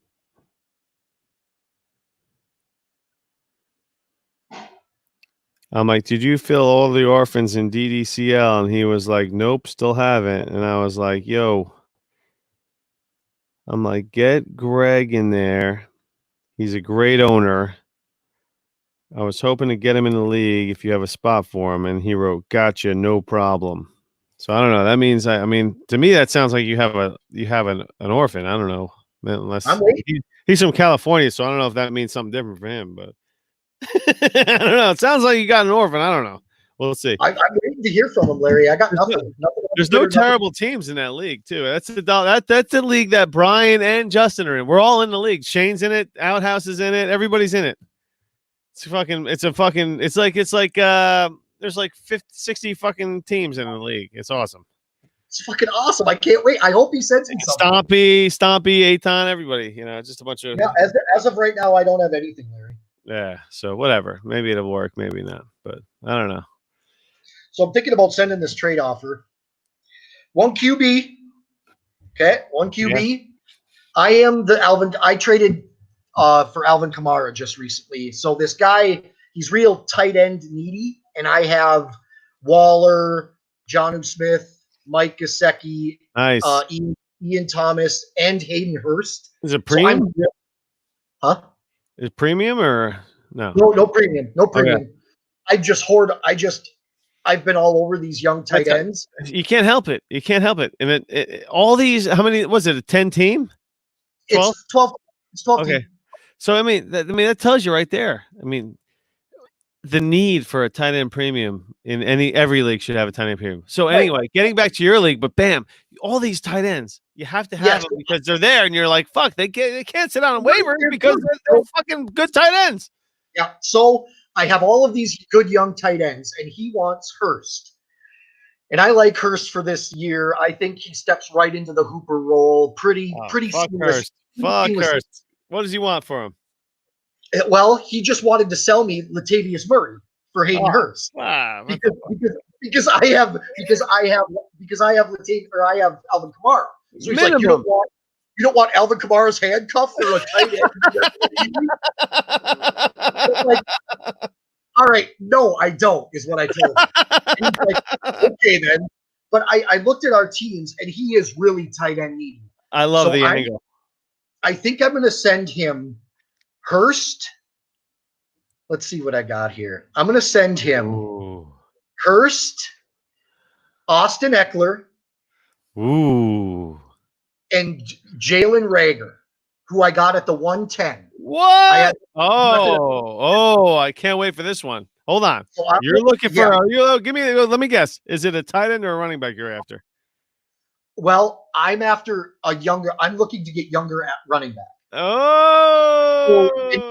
I'm like, did you fill all the orphans in DDCL? And he was like, nope, still haven't. And I was like, yo, I'm like, get Greg in there. He's a great owner. I was hoping to get him in the league if you have a spot for him. And he wrote, gotcha, no problem. So I don't know. That means, I mean, to me, that sounds like you have an orphan. I don't know. Unless he's from California, so I don't know if that means something different for him, but I don't know. It sounds like you got an orphan. I don't know. We'll see. I'm waiting to hear from him, Larry. I got nothing. There's no terrible teams in that league, too. That's the league that Brian and Justin are in. We're all in the league. Shane's in it. Outhouse is in it. Everybody's in it. It's like there's like 50, 60 fucking teams in the league. It's awesome. It's fucking awesome. I can't wait. I hope he sends me something. Stompy, Aton, everybody. You know, just a bunch of. Yeah, as of right now, I don't have anything, Larry. Yeah, so whatever. Maybe it'll work, maybe not, but I don't know. So I'm thinking about sending this trade offer. 1 QB. Okay, 1 QB. Yeah. I am the Alvin. I traded for Alvin Kamara just recently. So this guy, he's real tight end needy, and I have Waller, Jonnu Smith, Mike Gesicki, nice. Ian Thomas, and Hayden Hurst. Is it premium? Huh? Is it premium or no? No premium. No premium. Okay. I've been all over these young tight ends. You can't help it. You can't help it. And all these, how many, was it a 10 team? 12? It's 12. It's 12 okay. team. So, I mean, that tells you right there. I mean, the need for a tight end premium in every league should have a tight end premium. So anyway, getting back to your league, but bam, all these tight ends, you have to have them because they're there, and you're like, fuck, they can't sit on waivers because they're fucking good tight ends. Yeah. So I have all of these good young tight ends, and he wants Hurst. And I like Hurst for this year. I think he steps right into the Hooper role. Pretty fuck seamless. Fuck Hurst. What does he want for him? Well, he just wanted to sell me Latavius Murray for Hayden Hurst because I have Latavius, or I have Alvin Kamara. So he's like, you don't want Alvin Kamara's handcuff for a tight end? Like, all right, no, I don't, is what I told him. He's like, okay then. But I looked at our teams, and he is really tight end needy. I love the angle. I think I'm going to send him Hurst. Let's see what I got here. I'm going to send him Hurst, Austin Eckler, and Jalen Reagor, who I got at the 110. What? I can't wait for this one. Hold on. So you're looking for let me guess. Is it a tight end or a running back you're after? Well, I'm looking to get younger at running back. Oh, so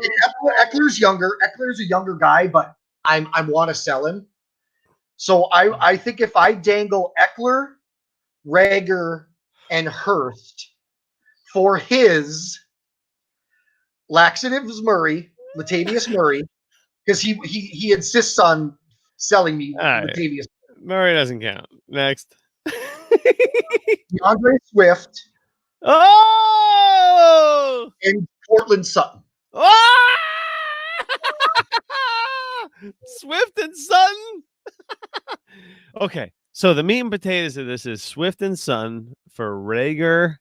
Eckler's younger. Eckler's a younger guy, but I want to sell him. So I think if I dangle Eckler, Reagor, and Hurst for his laxatives Latavius Murray, because he insists on selling me Latavius. Murray doesn't count. Next. DeAndre Swift. Oh! And Cortland Sutton. Oh! Swift and Sutton. Okay, so the meat and potatoes of this is Swift and Sutton for Reagor,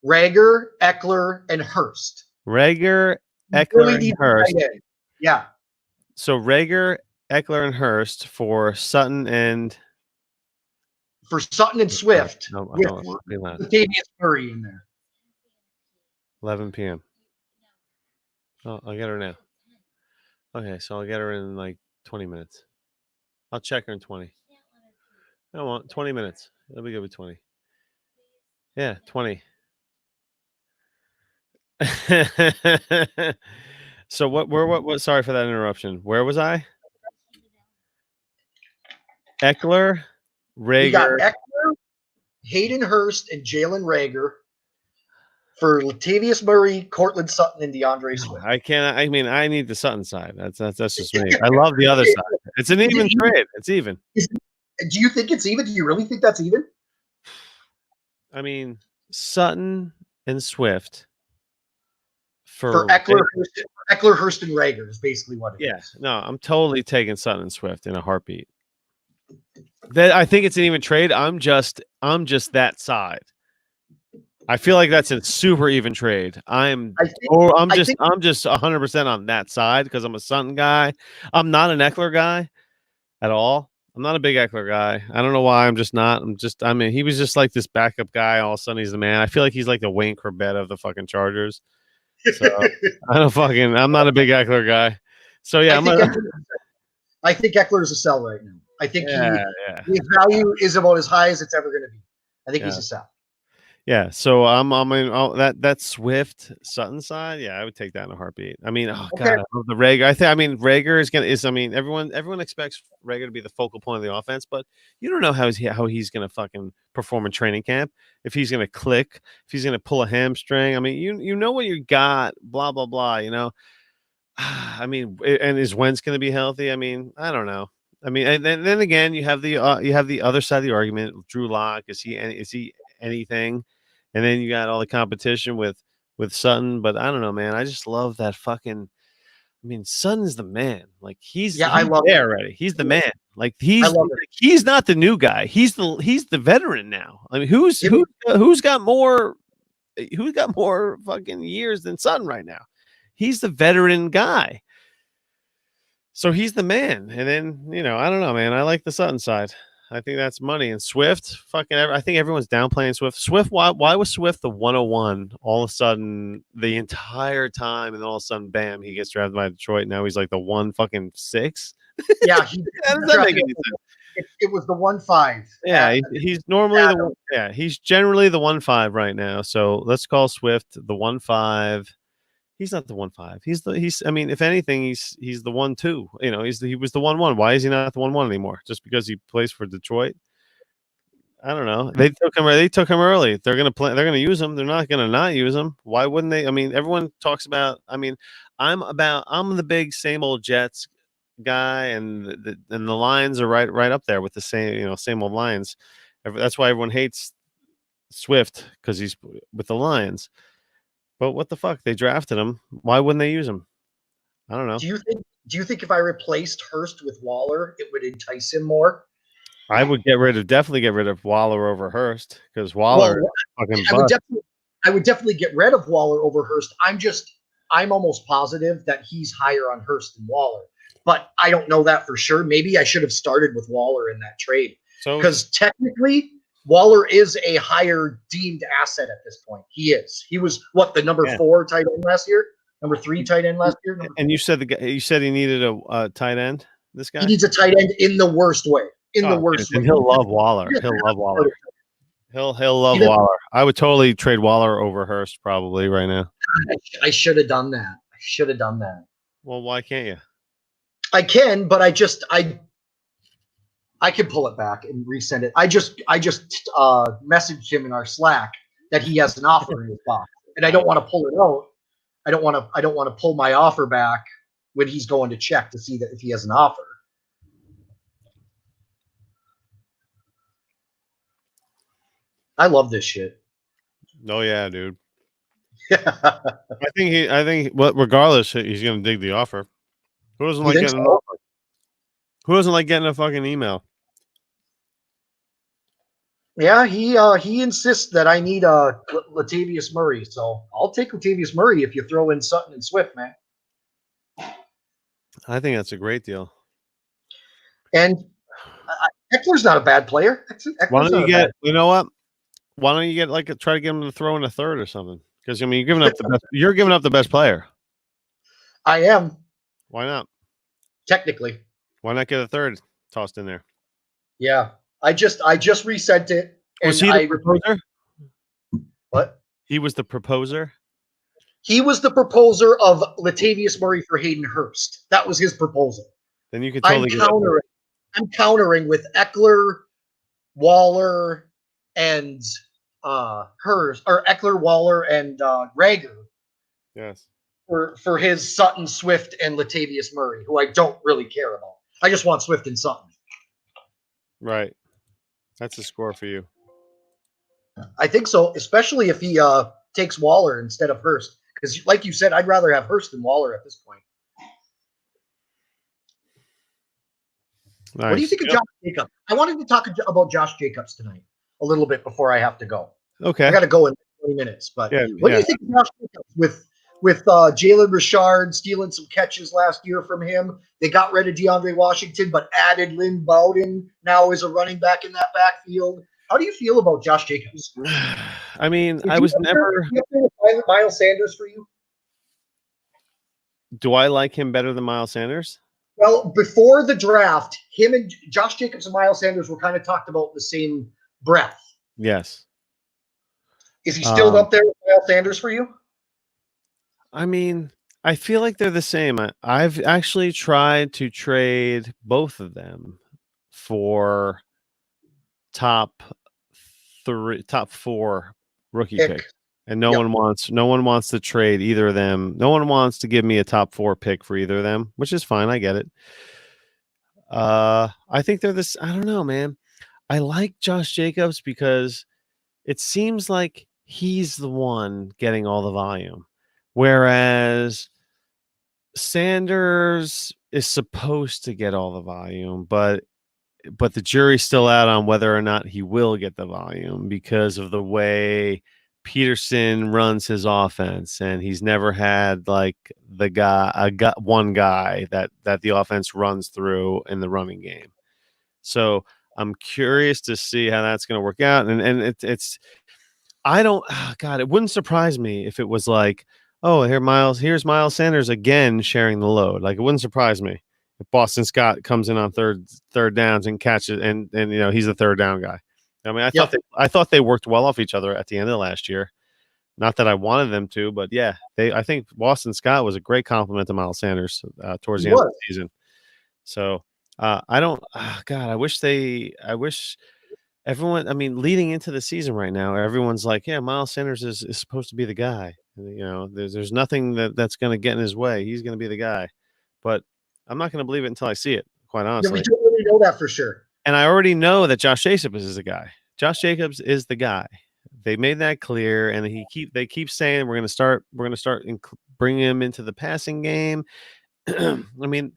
Eckler, and Hurst. Reagor, Eckler, and Hurst. Yeah. So Reagor, Eckler, and Hurst for Sutton and Swift. No, with Latavius Murray in there. 11 p.m. Oh, I'll get her now. Okay, so I'll get her in like 20 minutes. I'll check her in 20. I want 20 minutes. It'll be good with 20. Yeah, 20. So what sorry for that interruption. Where was I? Eckler, We got Rager. Eckler, Hayden Hurst, and Jalen Rager for Latavius Murray, Cortland Sutton, and DeAndre Swift. I can't. I mean, I need the Sutton side. That's just me. I love the other side. It's an even trade. It's even. Do you think it's even? Do you really think that's even? I mean, Sutton and Swift For Eckler, Hurst, and Rager is basically what it is. Yeah, no, I'm totally taking Sutton and Swift in a heartbeat. That I think it's an even trade. I'm just that side. I feel like that's a super even trade. I'm just 100% on that side because I'm a Sutton guy. I'm not an Eckler guy at all. I'm not a big Eckler guy. I don't know why. I'm just not. I mean, he was just like this backup guy. All of a sudden, he's the man. I feel like he's like the Wayne Corbett of the fucking Chargers. So I'm not a big Eckler guy. So yeah, I think Eckler is a sell right now. I think his value is about as high as it's ever going to be. I think he's a sell. Yeah, so I'm that Swift Sutton side. Yeah, I would take that in a heartbeat. I mean, God, I love the Rager. Rager everyone expects Rager to be the focal point of the offense, but you don't know how he's gonna fucking perform in training camp. If he's gonna click, if he's gonna pull a hamstring. I mean, you know what you got. Blah blah blah. You know. I mean, and is Wentz gonna be healthy? I mean, I don't know. I mean, and then again, you have the other side of the argument. Drew Lock, is he anything? And then you got all the competition with Sutton, but I don't know, man. I just love that fucking. I mean, Sutton's the man. Like he's I love there already. He's the man. Like he's not the new guy. He's the veteran now. I mean, who's got more fucking years than Sutton right now? He's the veteran guy. So he's the man. And then, I don't know, man. I like the Sutton side. I think that's money. And Swift, I think everyone's downplaying Swift. Swift, why was Swift the 101 all of a sudden the entire time, and then all of a sudden, bam, he gets drafted by Detroit. Now he's like the 1-6. Yeah, How does that make any sense? It was the 1-5. Yeah, he's normally he's generally the 1-5 right now. So let's call Swift the 1-5. He's not the 1-5. I mean, if anything, he's the 1-2. He was the 1-1. Why is he not the 1-1 anymore? Just because he plays for Detroit? I don't know. They took him early. They're gonna play. They're gonna use him. They're not gonna not use him. Why wouldn't they? I mean, everyone talks about. I mean, I'm the big same old Jets guy, and the Lions are right up there with the same old Lions. That's why everyone hates Swift, because he's with the Lions. But what the fuck? They drafted him. Why wouldn't they use him? I don't know. Do you think if I replaced Hurst with Waller, it would entice him more? I would definitely get rid of Waller over Hurst, because Waller fucking bust. I would definitely get rid of Waller over Hurst. I'm almost positive that he's higher on Hurst than Waller, but I don't know that for sure. Maybe I should have started with Waller in that trade, because technically Waller is a higher deemed asset at this point. He is. He was the number 4 tight end last year, number 3 tight end last year. And you said he needed a tight end. This guy, he needs a tight end in the worst way. The worst way. And he'll love Waller. He'll love Waller. He'll love Waller. I would totally trade Waller over Hurst probably right now. I should have done that. Well, why can't you? I can, but I can pull it back and resend it. I just messaged him in our Slack that he has an offer in his box, and I don't want to pull it out. I don't want to pull my offer back when he's going to check to see that if he has an offer. I love this shit. Oh yeah, dude. I think regardless, he's gonna dig the offer. Who doesn't like getting an offer? Who doesn't like getting a fucking email? Yeah, he insists that I need Latavius Murray, so I'll take Latavius Murray if you throw in Sutton and Swift, man. I think that's a great deal. And Eckler's not a bad player. Why don't you get? You know what? Why don't you get try to get him to throw in a third or something? Because I mean, you're giving up the best player. I am. Why not? Technically. Why not get a third tossed in there? Yeah, I just resent it. Was And he the proposer? what? He was the proposer. He was the proposer of Latavius Murray for Hayden Hurst. That was his proposal. Then you could totally get it. I'm countering with Eckler, Waller, and Hurst, or Eckler, Waller, and Rager Yes. for his Sutton, Swift, and Latavius Murray, who I don't really care about. I just want Swift and Sutton. Right. That's a score for you. I think so, especially if he takes Waller instead of Hurst. Because, like you said, I'd rather have Hurst than Waller at this point. Nice. What do you think of Josh Jacobs? I wanted to talk about Josh Jacobs tonight a little bit before I have to go. Okay. I got to go in 20 minutes. But what do you think of Josh Jacobs with Jalen Richard stealing some catches last year from him? They got rid of DeAndre Washington, but added Lynn Bowden now as a running back in that backfield. How do you feel about Josh Jacobs? I mean, I was never. Miles Sanders for you? Do I like him better than Miles Sanders? Well, before the draft, him and Josh Jacobs and Miles Sanders were kind of talked about in the same breath. Yes. Is he still up there with Miles Sanders for you? I mean, I feel like they're the same. I've actually tried to trade both of them for top 4 rookie picks. And no one wants to trade either of them. No one wants to give me a top 4 pick for either of them, which is fine. I get it. I think they're this. I don't know, man. I like Josh Jacobs because it seems like he's the one getting all the volume, whereas Sanders is supposed to get all the volume, but the jury's still out on whether or not he will get the volume because of the way Peterson runs his offense, and he's never had like one guy that the offense runs through in the running game. So I'm curious to see how that's going to work out. And it's I don't God, it wouldn't surprise me if it was like, oh, here's Miles Sanders again sharing the load. Like, it wouldn't surprise me if Boston Scott comes in on third downs and catches and he's the third down guy. I mean, I thought they worked well off each other at the end of last year. Not that I wanted them to, but yeah, I think Boston Scott was a great compliment to Miles Sanders towards the end of the season. So I don't. God, I wish everyone. I mean, leading into the season right now, everyone's like, yeah, Miles Sanders is supposed to be the guy. There's nothing that's going to get in his way. He's going to be the guy, but I'm not going to believe it until I see it. Quite honestly, we don't really know that for sure. And I already know that Josh Jacobs is the guy. Josh Jacobs is the guy. They made that clear, and they keep saying we're going to start bringing him into the passing game. I mean,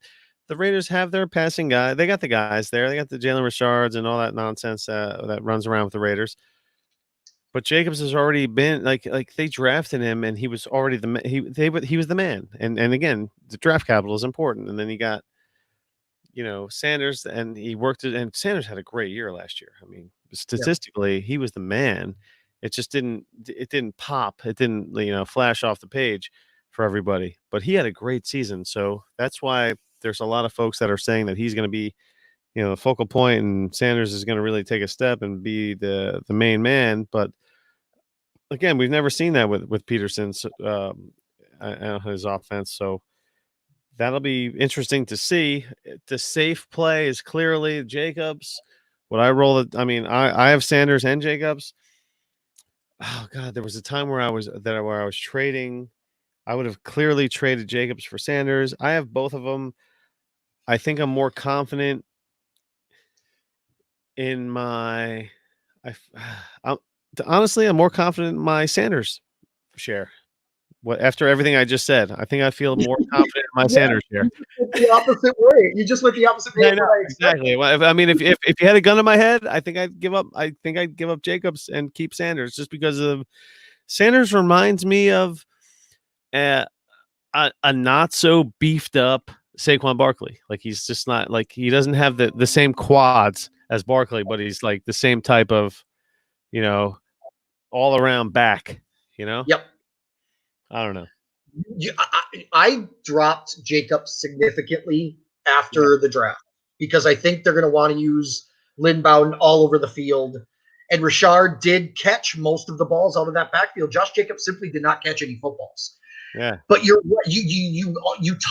the Raiders have their passing guy. They got the guys there. They got the Jalen Richards and all that nonsense that runs around with the Raiders. But Jacobs has already been like they drafted him, and he was already he was the man. And again, the draft capital is important. And then he got Sanders, and he worked it, and Sanders had a great year last year. I mean, statistically, he was the man. It just didn't pop. It didn't, flash off the page for everybody, but he had a great season. So that's why there's a lot of folks that are saying that he's going to be, the focal point, and Sanders is going to really take a step and be the main man. But again, we've never seen that with Peterson's his offense. So that'll be interesting to see. The safe play is clearly Jacobs. Would I roll it? I mean, I have Sanders and Jacobs. Oh God, there was a time where I was trading. I would have clearly traded Jacobs for Sanders. I have both of them. I think I'm more confident in my. Honestly, I'm more confident in my Sanders share. After everything I just said, I think I feel more confident in my Sanders share. The opposite way. You just went the opposite way. Exactly. I mean, if you had a gun to my head, I think I'd give up. I think I'd give up Jacobs and keep Sanders, just because of Sanders reminds me of a not so beefed up Saquon Barkley. Like, he's just not, like, he doesn't have the same quads as Barkley, but he's like the same type of, all around back. Yep. I don't know. I dropped Jacobs significantly after the draft. because I think they're going to want to use Lynn Bowden all over the field. And Richard did catch most of the balls out of that backfield. Josh Jacobs simply did not catch any footballs. Yeah. But you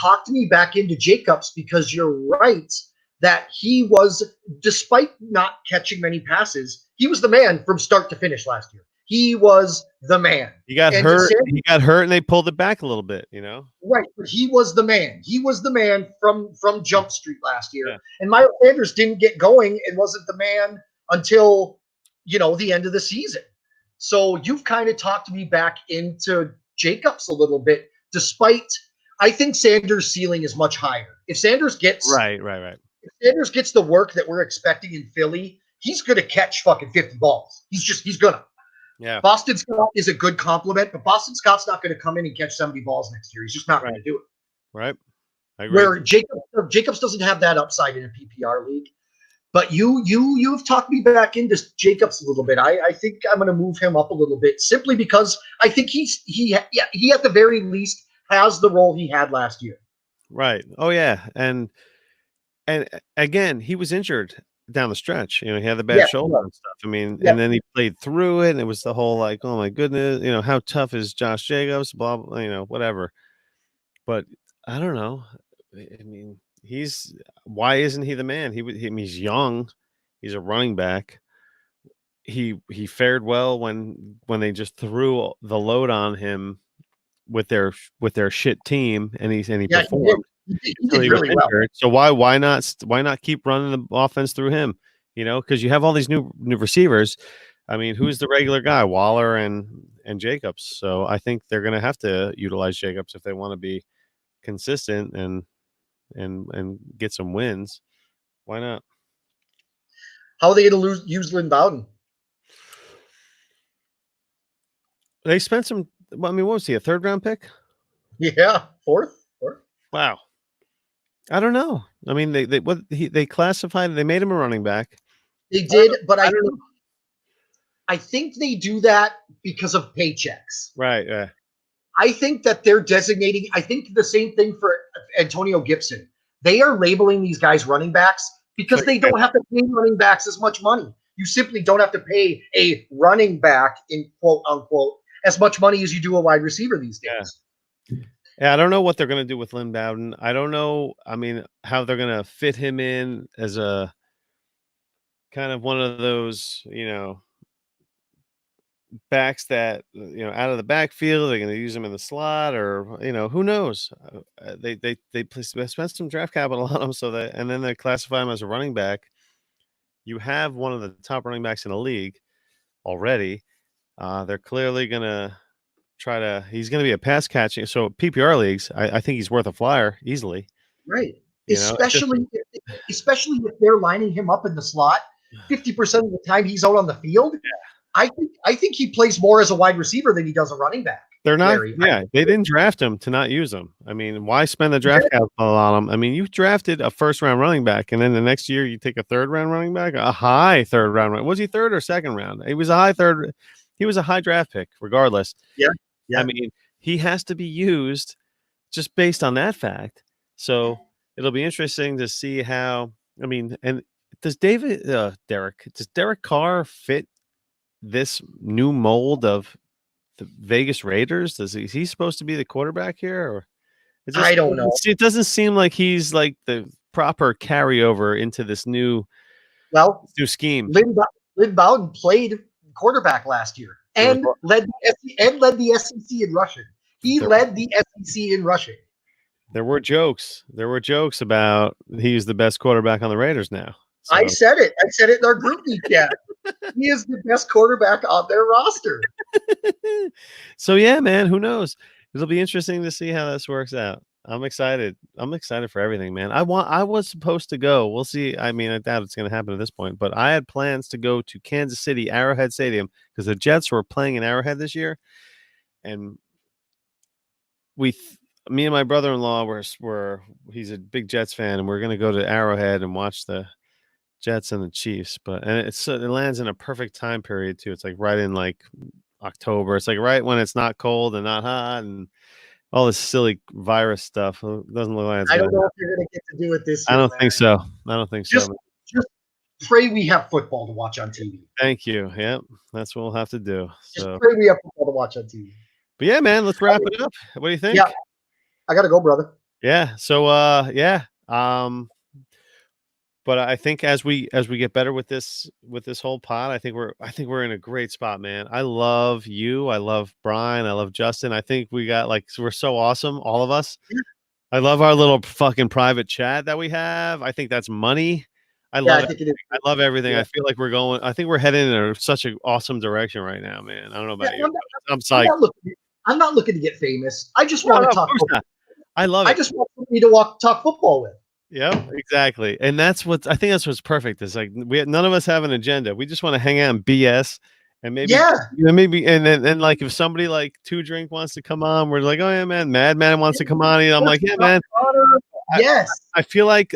talked me back into Jacobs because you're right that he was, despite not catching many passes, he was the man from start to finish last year. He was the man. He got hurt. He got hurt, and they pulled it back a little bit. Right, but he was the man. He was the man from Jump Street last year. Yeah. And Miles Sanders didn't get going and wasn't the man until the end of the season. So you've kind of talked me back into Jacobs a little bit, despite I think Sanders' ceiling is much higher. If Sanders gets right. If Sanders gets the work that we're expecting in Philly, he's gonna catch fucking 50 balls. He's gonna. Yeah. Boston Scott is a good compliment, but Boston Scott's not going to come in and catch 70 balls next year. He's just not going to do it. Right. I agree. Where Jacobs doesn't have that upside in a PPR league. But you've talked me back into Jacobs a little bit. I think I'm going to move him up a little bit simply because I think he at the very least has the role he had last year. Right. Oh yeah. And again, he was injured down the stretch. He had the bad shoulder and stuff. I mean, and then he played through it, and it was the whole like, oh my goodness, how tough is Josh Jacobs, blah, blah, whatever. But I don't know. I mean, why isn't he the man? He's young. He's a running back. He fared well when they just threw the load on him with their shit team, and he performed. He did really well. So why not keep running the offense through him? Because you have all these new receivers. I mean, who's the regular guy? Waller and Jacobs. So I think they're going to have to utilize Jacobs if they want to be consistent and get some wins. Why not? How are they going to use Lynn Bowden? They spent some. I mean, what was he? A 3rd round pick? Yeah, fourth. Wow. I don't know. I mean, they classified. They made him a running back. They did, but I think they do that because of paychecks. Right. Yeah. I think that they're designating. I think the same thing for Antonio Gibson. They are labeling these guys running backs because they don't have to pay running backs as much money. You simply don't have to pay a running back, in quote unquote, as much money as you do a wide receiver these days. Yeah, I don't know what they're going to do with Lynn Bowden. I don't know. I mean, how they're going to fit him in as a kind of one of those, backs that, out of the backfield. They're going to use him in the slot, or who knows? They spent some draft capital on him, and then they classify him as a running back. You have one of the top running backs in the league already. They're clearly going to he's going to be a pass catching. So PPR leagues, I think he's worth a flyer easily. Right. Especially if they're lining him up in the slot 50% of the time he's out on the field. Yeah. I think he plays more as a wide receiver than he does a running back. They're not. They didn't draft him to not use him. I mean, why spend the draft capital on him? I mean, you drafted a 1st round running back, and then the next year you take a 3rd round running back, a high 3rd round. Was he 3rd or 2nd round? He was a high 3rd. He was a high draft pick, regardless. Yeah. I mean, he has to be used just based on that fact. So it'll be interesting to see how. I mean, and does Derek Carr fit this new mold of the Vegas Raiders? Is he supposed to be the quarterback here, or I don't know. It doesn't seem like he's like the proper carryover into this new scheme. Lynn Bowden played quarterback last year and led the SEC in rushing. He led the SEC in rushing. There were jokes about he's the best quarterback on the Raiders now. So. I said it in our group chat. He is the best quarterback on their roster. So yeah, man, who knows? It'll be interesting to see how this works out. I'm excited. I'm excited for everything, man. I was supposed to go. We'll see. I mean, I doubt it's going to happen at this point, but I had plans to go to Kansas City, Arrowhead Stadium, because the Jets were playing in Arrowhead this year. And me and my brother-in-law were he's a big Jets fan, and we're going to go to Arrowhead and watch the Jets and the Chiefs. And it lands in a perfect time period too. It's like right in like October. It's like right when it's not cold and not hot, and all this silly virus stuff. It doesn't look like it's I don't gonna. know if you're going to get to do it this I year. don't man. think so. I don't think so. Just, just pray we have football to watch on TV. Thank you. Yep, that's what we'll have to do. Just So, pray we have football to watch on TV. but yeah, man, let's wrap it up. What do you think? Yeah. I got to go, brother. Yeah. So, yeah. But I think as we get better with this whole pod, I think we're in a great spot, man. I love you. I love Brian. I love Justin. I think we got we're so awesome, all of us. I love our little fucking private chat that we have. I think that's money. I love think it is. I love everything. Yeah. I feel like I think we're heading in such an awesome direction right now, man. I don't know about Yeah, you. I'm I'm psyched. I'm not looking to get famous. I just No, want no, to of talk course football. not. I love I it. just want somebody to talk football with. Yeah, exactly. And I think that's what's perfect. Is none of us have an agenda. We just want to hang out and BS, and maybe and then if somebody like Two Drink wants to come on, we're like, oh yeah, man, Madman wants to come on, and I'm like, yeah, man. Yes. I feel like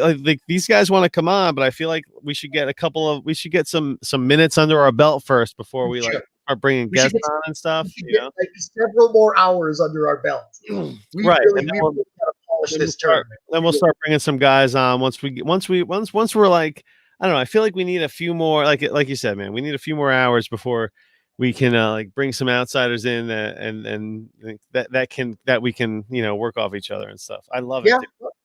these guys want to come on, but I feel like we should get some minutes under our belt first before we start bringing guests on and stuff. You know, several more hours under our belt. Right. Really got to polish this tournament. Then we'll start bringing some guys on once we're like, I don't know. I feel like we need a few more, like you said, man. We need a few more hours before we can bring some outsiders in and that we can work off each other and stuff. I love it.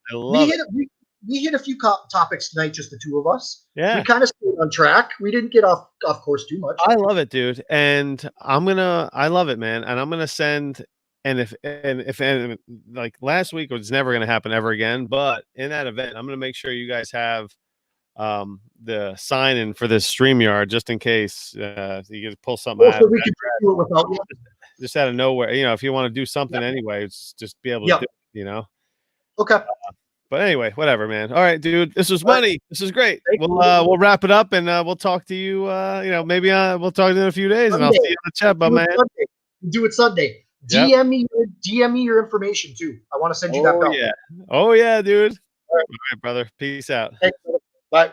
I love it. We hit a few topics tonight, just the two of us. Yeah, we kind of stayed on track. We didn't get off course too much. I love it, dude, and I love it, man. And I'm gonna send. And if like last week was never gonna happen ever again, but in that event, I'm gonna make sure you guys have the sign in for this StreamYard just in case you can pull something out. So we can do it without just out of nowhere. If you want to do something anyway, it's just be able to do it, Okay. But anyway, whatever, man. All right, dude. This was money. This is great. We'll wrap it up and we'll talk to you. Maybe we'll talk to you in a few days, and I'll see you in the chat, but man. Do it Sunday. DM me your information too. I want to send you that belt. Oh yeah, dude. All right, brother. Peace out. Thanks, bye.